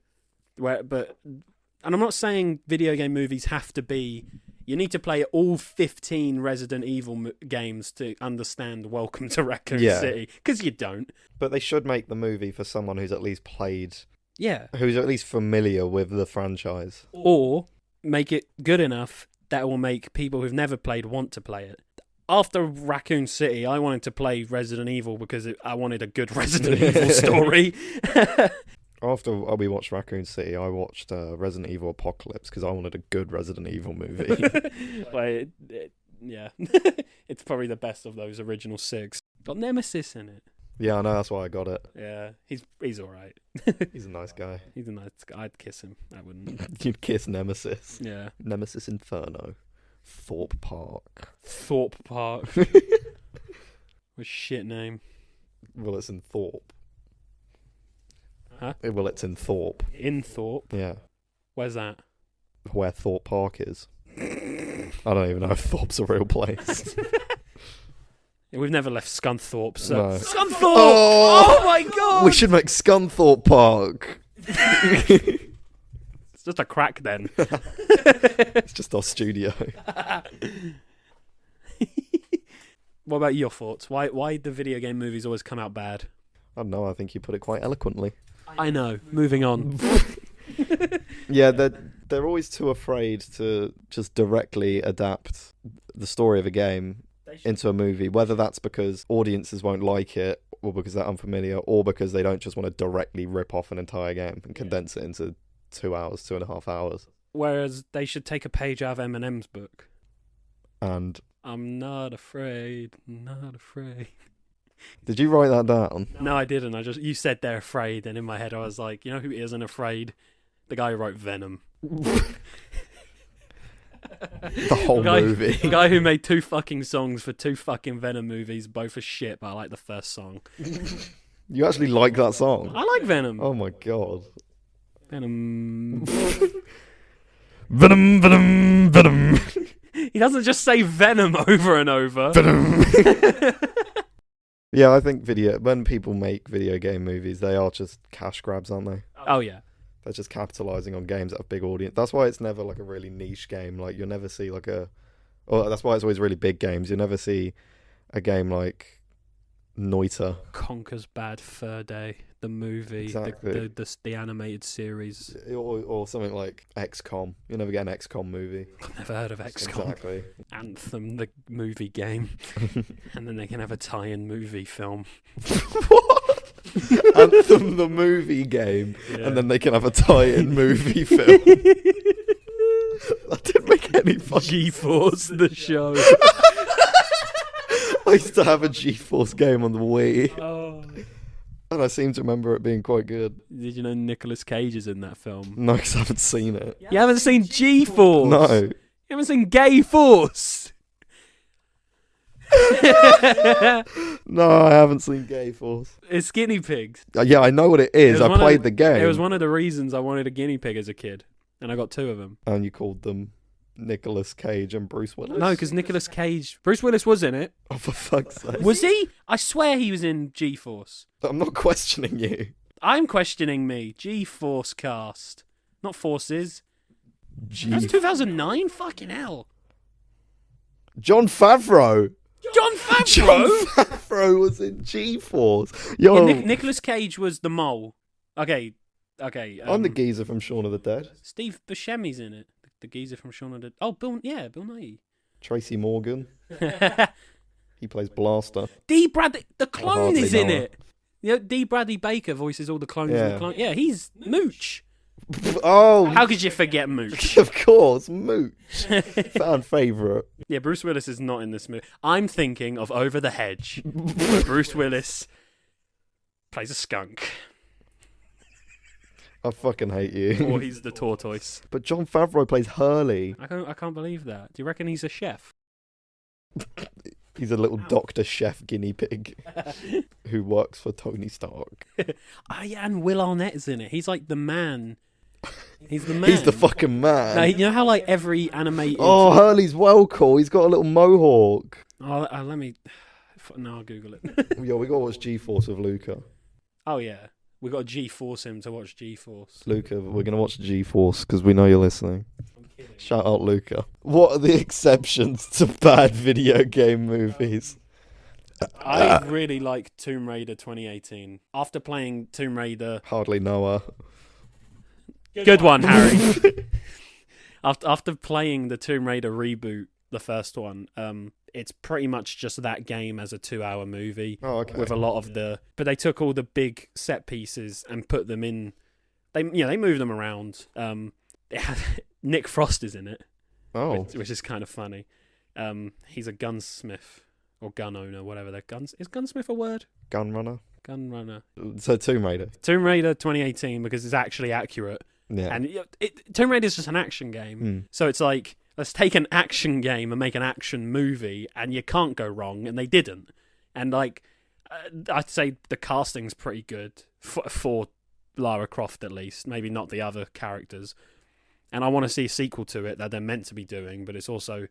B: I'm not saying video game movies have to be. You need to play all 15 Resident Evil games to understand Welcome to Raccoon City, because you don't.
A: But they should make the movie for someone who's at least played.
B: Yeah.
A: Who's at least familiar with the franchise.
B: Or make it good enough that will make people who've never played want to play it. After Raccoon City, I wanted to play Resident Evil because I wanted a good Resident Evil story.
A: After we watched Raccoon City, I watched Resident Evil Apocalypse because I wanted a good Resident Evil movie.
B: Yeah. It's probably the best of those original 6. Got Nemesis in it.
A: Yeah, I know, that's why I got it.
B: Yeah, he's all right.
A: He's a nice guy.
B: He's a nice guy. I'd kiss him. I wouldn't.
A: You'd kiss Nemesis.
B: Yeah.
A: Nemesis Inferno. Thorpe Park.
B: What a shit name.
A: Well, it's in Thorpe.
B: Huh?
A: Well, it's in Thorpe.
B: In Thorpe?
A: Yeah.
B: Where's that?
A: Where Thorpe Park is. I don't even know if Thorpe's a real place.
B: Yeah, we've never left Scunthorpe, so...
A: No.
B: Scunthorpe! Oh my god!
A: We should make Scunthorpe Park.
B: It's just a crack then.
A: It's just our studio.
B: What about your thoughts? Why do video game movies always come out bad?
A: I don't know, I think you put it quite eloquently.
B: I know. Moving on.
A: Yeah, they're always too afraid to just directly adapt the story of a game. into a movie, whether that's because audiences won't like it, or because they're unfamiliar, or because they don't just want to directly rip off an entire game and condense it into 2 hours, 2.5 hours.
B: Whereas they should take a page out of Eminem's book.
A: And
B: I'm not afraid, not afraid.
A: did you write that down?
B: No, I didn't. You said they're afraid, and in my head I was like, you know who isn't afraid? The guy who wrote Venom.
A: The whole movie.
B: The guy who made 2 fucking songs for 2 fucking Venom movies, both are shit, but I like the first song.
A: You actually like that song?
B: I like Venom.
A: Oh my god.
B: Venom.
A: Venom, Venom, Venom.
B: He doesn't just say Venom over and over.
A: Venom. Yeah, I think when people make video game movies, they are just cash grabs, aren't they?
B: Oh yeah.
A: They're just capitalizing on games that have big audience. That's why it's never like a really niche game. Like you'll never see like that's why it's always really big games. You'll never see a game like Noita.
B: Conker's Bad Fur Day, the movie,
A: Exactly.
B: the animated series.
A: Or something like XCOM. You'll never get an XCOM movie.
B: I've never heard of XCOM.
A: Exactly.
B: Anthem, the movie game. And then they can have a tie-in movie film.
A: What? Anthem, the movie game.
B: Yeah.
A: And then they can have a tie-in movie film. That didn't make any fucking
B: G-Force, the show.
A: I used to have a G-Force game on the Wii.
B: Oh.
A: And I seem to remember it being quite good.
B: Did you know Nicolas Cage is in that film?
A: No, because I haven't seen it.
B: You haven't seen G-Force?
A: No.
B: You haven't seen Gay Force?
A: No, I haven't seen Gay Force.
B: It's guinea pigs.
A: Yeah, I know what it is. I played the game.
B: It was one of the reasons I wanted a guinea pig as a kid. And I got 2 of them.
A: And you called them Nicolas Cage and Bruce Willis?
B: No, because Nicolas Cage... Bruce Willis was in it.
A: Oh, for fuck's sake.
B: Was he? I swear he was in G-Force.
A: I'm not questioning you.
B: I'm questioning me. G-Force cast. Not Forces.
A: G-
B: That's 2009? Fucking hell.
A: John Favreau.
B: John Favreau?
A: John Favreau was in G-Force. Yo,
B: Yeah, Nicolas Cage was the mole. Okay.
A: I'm the geezer from Shaun of the Dead.
B: Steve Buscemi's in it. The geezer from Shaun of the... Oh, Bill Nighy.
A: Tracy Morgan. He plays Blaster.
B: D. Bradley... The clone
A: hardly
B: is in
A: know
B: it. You know, D. Bradley Baker voices all the clones in the clone. Yeah, he's Mooch.
A: Oh,
B: How could you forget Mooch?
A: of course, Mooch. Fan favourite.
B: Yeah, Bruce Willis is not in this movie. I'm thinking of Over the Hedge, where Bruce Willis plays a skunk.
A: I fucking hate you.
B: Or he's the tortoise.
A: But John Favreau plays Hurley.
B: I can't believe that. Do you reckon he's a chef?
A: He's a little Dr. Chef guinea pig who works for Tony Stark.
B: Oh, yeah, and Will Arnett is in it. He's like the man. He's the man.
A: He's the fucking man.
B: No, you know how like every animated...
A: Oh, Hurley's well cool. He's got a little mohawk.
B: Oh, let me... No, I'll Google it.
A: Yo, we got to watch G-Force with Luca.
B: Oh, yeah. We got to G-Force him to watch G-Force.
A: Luca, we're going to watch G-Force because we know you're listening. Shout out Luca. What are the exceptions to bad video game movies?
B: I really like Tomb Raider 2018. After playing Tomb Raider...
A: Hardly know her.
B: Good one, Harry. After playing the Tomb Raider reboot, the first one, it's pretty much just that game as a 2-hour movie.
A: Oh, okay.
B: With a lot of but they took all the big set pieces and put them in. They moved them around. It had Nick Frost is in it.
A: Oh,
B: which is kind of funny. He's a gunsmith or gun owner, whatever they're guns. Is gunsmith a word?
A: Gunrunner.
B: Gunrunner.
A: So Tomb Raider.
B: Tomb Raider 2018 because it's actually accurate.
A: Yeah.
B: And Tomb Raider is just an action game. So it's like, let's take an action game and make an action movie, and you can't go wrong, and they didn't. And like, I'd say the casting's pretty good for Lara Croft at least, maybe not the other characters. And I want to see a sequel to it that they're meant to be doing, but it's also,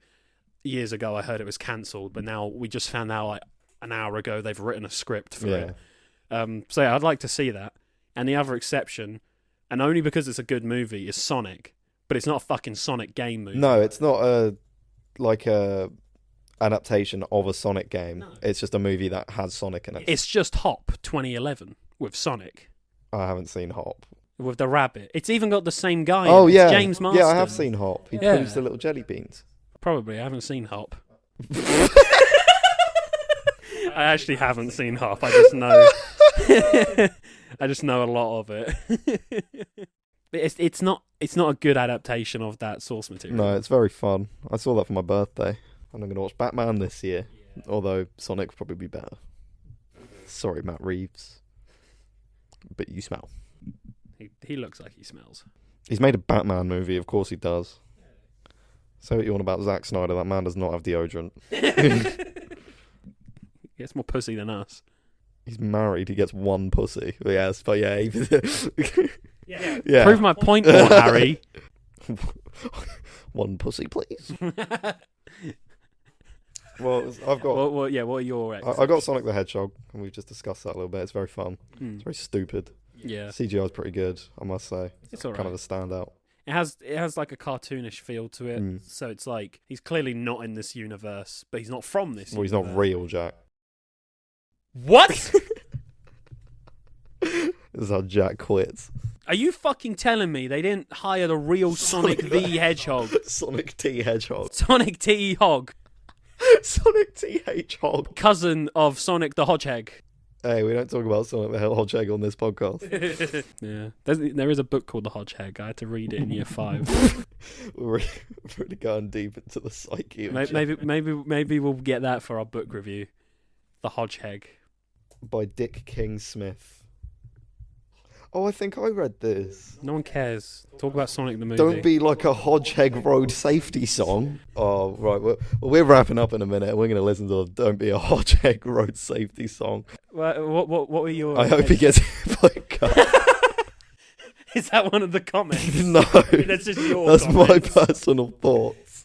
B: years ago I heard it was cancelled, but now we just found out like an hour ago they've written a script for it. So yeah, I'd like to see that. And the other exception, and only because it's a good movie, is Sonic. But it's not a fucking Sonic game movie.
A: No, it's not a adaptation of a Sonic game. No. It's just a movie that has Sonic in it.
B: It's just Hop 2011 with Sonic.
A: I haven't seen Hop.
B: With the rabbit. It's even got the same guy.
A: Oh, yeah.
B: James Marsden.
A: Yeah, I have seen Hop. He proves the little jelly beans.
B: Probably. I haven't seen Hop. I actually haven't seen Hop. I just know. I just know a lot of it. But it's not a good adaptation of that source material.
A: No, it's very fun. I saw that for my birthday, and I'm going to watch Batman this year. Yeah. Although Sonic would probably be better. Sorry, Matt Reeves, but you smell.
B: He looks like he smells.
A: He's made a Batman movie, of course he does. Say what you want about Zack Snyder, that man does not have deodorant.
B: He gets more pussy than us.
A: He's married, he gets one pussy. Yes, but yeah.
B: Yeah. Prove my point more, Harry.
A: One pussy, please. Well, I've got...
B: What are your...
A: I got Sonic the Hedgehog, and we've just discussed that a little bit. It's very fun. It's very stupid.
B: Yeah.
A: CGI is pretty good, I must say.
B: It's all right.
A: Kind of a standout.
B: It has like a cartoonish feel to it. So it's like, he's clearly not in this universe, but he's not from this universe.
A: He's not real, Jack.
B: What?
A: This is how Jack quits.
B: Are you fucking telling me they didn't hire the real Sonic the Hedgehog?
A: Sonic T Hedgehog.
B: Sonic T Hog.
A: Sonic T Hedgehog.
B: Cousin of Sonic the Hedgehog.
A: Hey, we don't talk about Sonic the Hedgehog on this podcast.
B: Yeah. There is a book called The Hedgehog. I had to read it in year 5.
A: We're really going deep into the psyche of
B: Maybe we'll get that for our book review. The Hedgehog.
A: By Dick King Smith. Oh, I think I read this.
B: No one cares. Talk about Sonic the movie.
A: Don't be like a Hedgehog road safety song. Oh, right. Well, we're wrapping up in a minute. We're going to listen to Don't Be a Hedgehog road safety song.
B: What were your...
A: I hope he gets hit by a car.
B: Is that one of the comments?
A: No.
B: That's just your
A: That's
B: comments.
A: my personal thoughts.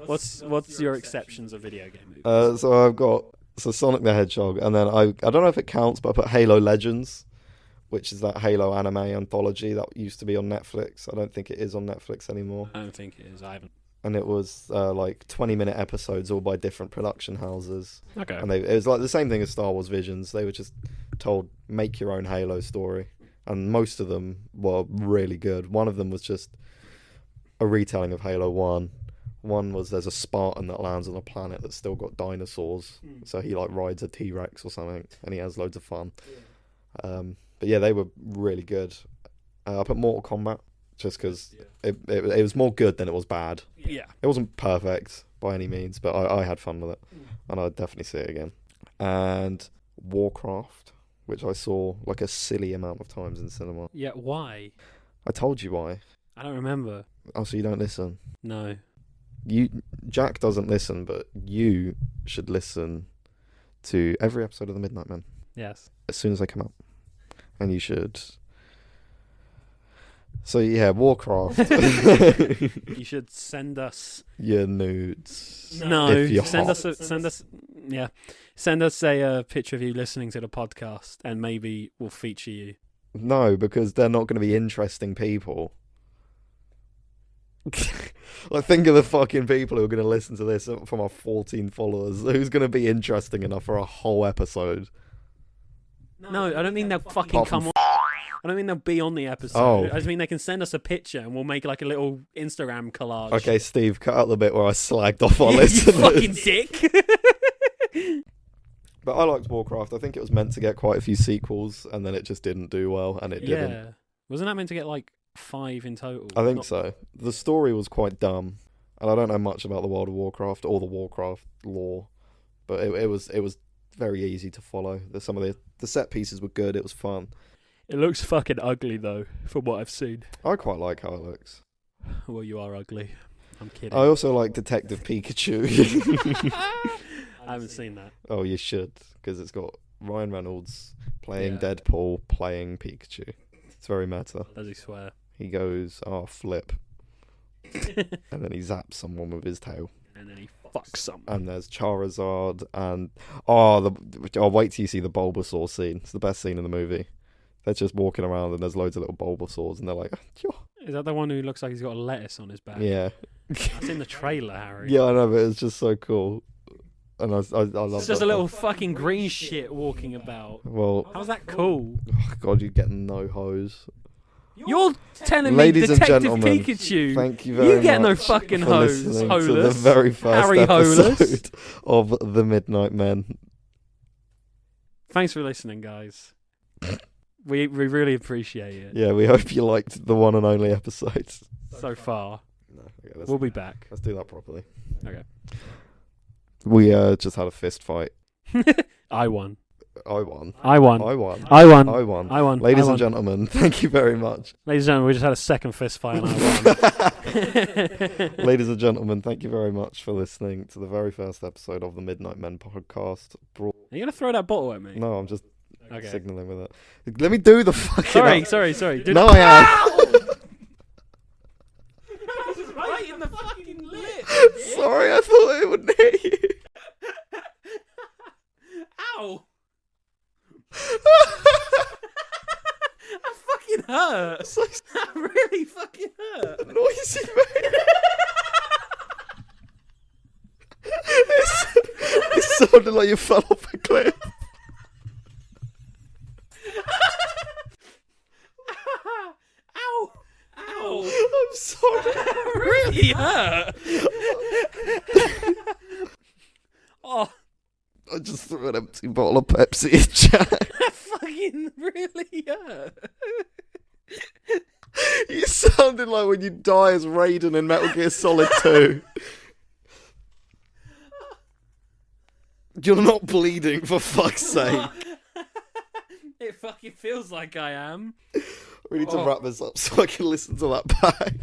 B: What's your exceptions of video game movies?
A: So I've got Sonic the Hedgehog, and then I don't know if it counts, but I put Halo Legends, which is that Halo anime anthology that used to be on Netflix. I don't think it is on Netflix anymore.
B: I don't think it is. I haven't.
A: And it was like 20-minute episodes, all by different production houses.
B: Okay.
A: And it was like the same thing as Star Wars Visions. They were just told, make your own Halo story. And most of them were really good. One of them was just a retelling of Halo 1. One was there's a Spartan that lands on a planet that's still got dinosaurs. So he like rides a T-Rex or something, and he has loads of fun. But yeah, they were really good. I put Mortal Kombat just because it was more good than it was bad.
B: Yeah.
A: It wasn't perfect by any means, but I had fun with it. And I'd definitely see it again. And Warcraft, which I saw like a silly amount of times in cinema.
B: Yeah, why?
A: I told you why.
B: I don't remember.
A: Oh, so you don't listen?
B: No.
A: Jack doesn't listen, but you should listen to every episode of The Midnight Men.
B: Yes.
A: As soon as they come out. And you should. So yeah, Warcraft.
B: You should send us
A: your nudes.
B: No,
A: if you're
B: send
A: hot.
B: send us a picture of you listening to the podcast, and maybe we'll feature you.
A: No, because they're not going to be interesting people. Like, think of the fucking people who are going to listen to this from our 14 followers. Who's going to be interesting enough for a whole episode?
B: No, I don't mean they'll fucking come on. I don't mean they'll be on the episode.
A: Oh.
B: I just mean they can send us a picture and we'll make like a little Instagram collage.
A: Okay, Steve, cut out the bit where I slagged off our
B: You
A: listeners.
B: fucking dick.
A: But I liked Warcraft. I think it was meant to get quite a few sequels, and then it just didn't do well, and it didn't.
B: Yeah. Wasn't that meant to get like 5 in total?
A: I think so. The story was quite dumb, and I don't know much about the World of Warcraft or the Warcraft lore, but it was very easy to follow. Some of the set pieces were good. It was fun.
B: It looks fucking ugly though, from what I've seen.
A: I quite like how it looks.
B: Well, you are ugly. I'm kidding.
A: I also like Detective Pikachu.
B: I haven't seen that.
A: Oh, you should, because it's got Ryan Reynolds playing
B: Yeah.
A: Deadpool, playing Pikachu. It's very meta.
B: Does he swear?
A: He goes, flip. And then he zaps someone with his tail.
B: And then he fucks someone.
A: And there's Charizard, and wait till you see the Bulbasaur scene. It's the best scene in the movie. They're just walking around and there's loads of little Bulbasaurs, and they're like,
B: Is that the one who looks like he's got a lettuce on his back?
A: yeah.
B: That's in the trailer, Harry.
A: Yeah, I know, but it's just so cool. And I love
B: It's just
A: that
B: a little
A: stuff.
B: fucking green shit walking about.
A: Well,
B: How's that cool?
A: oh God, you get no hose.
B: You're telling
A: Ladies
B: me
A: and
B: Detective
A: gentlemen,
B: Pikachu.
A: Thank you very much.
B: You get no fucking
A: for
B: hose,
A: listening to the
B: Holus.
A: very first
B: Harry
A: episode
B: Holus.
A: of The Midnight Men.
B: Thanks for listening, guys. We really appreciate it.
A: Yeah, we hope you liked the one and only episodes.
B: So far.
A: No, okay,
B: We'll be back.
A: Let's do that properly.
B: Okay.
A: We just had a fist fight.
B: I won.
A: I won.
B: I won.
A: I won.
B: I won.
A: I won.
B: I won.
A: Ladies
B: I won.
A: and gentlemen, thank you very much.
B: Ladies and gentlemen, we just had a second fist fight and I won.
A: Ladies and gentlemen, thank you very much for listening to the very first episode of the Midnight Men podcast.
B: Are you going to throw that bottle at me?
A: No, I'm just
B: Okay.
A: signalling with it. Let me do the fucking...
B: Sorry.
A: No, I am.
B: That was right in the fucking lip.
A: Sorry, I thought it would hit you.
B: Ow. That fucking hurt. That really fucking hurt.
A: The noise you made. It sounded like you fell off a cliff.
B: Ow. Ow.
A: I'm sorry.
B: That really hurt. Oh.
A: I just threw an empty bottle of Pepsi at Jack.
B: That fucking really hurt.
A: You sounded like when you die as Raiden in Metal Gear Solid 2. You're not bleeding, for fuck's sake.
B: It fucking feels like I am.
A: We need to wrap this up so I can listen to that back.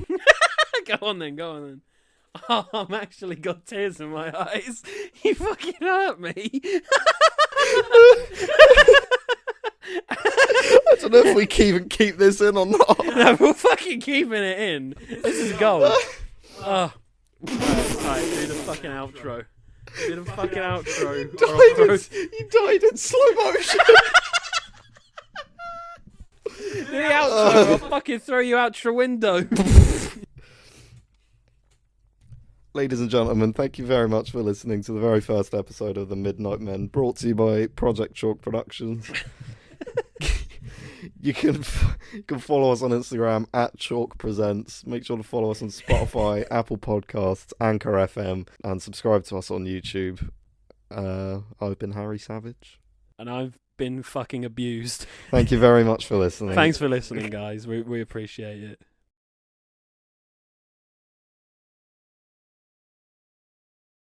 B: Go on then. Oh, I'm actually got tears in my eyes. You fucking hurt me.
A: I don't know if we can even keep this in or not.
B: No, we're fucking keeping it in. This is gold. Oh. Right, do the fucking outro. Do the fucking outro.
A: You died in slow motion.
B: Do the outro. I'll fucking throw you out your window.
A: Ladies and gentlemen, thank you very much for listening to the very first episode of The Midnight Men, brought to you by Project Chalk Productions. You can follow us on Instagram at Chalk Presents. Make sure to follow us on Spotify, Apple Podcasts, Anchor FM, and subscribe to us on YouTube. I've been Harry Savage.
B: And I've been fucking abused.
A: Thank you very much for listening.
B: Thanks for listening, guys. We appreciate it.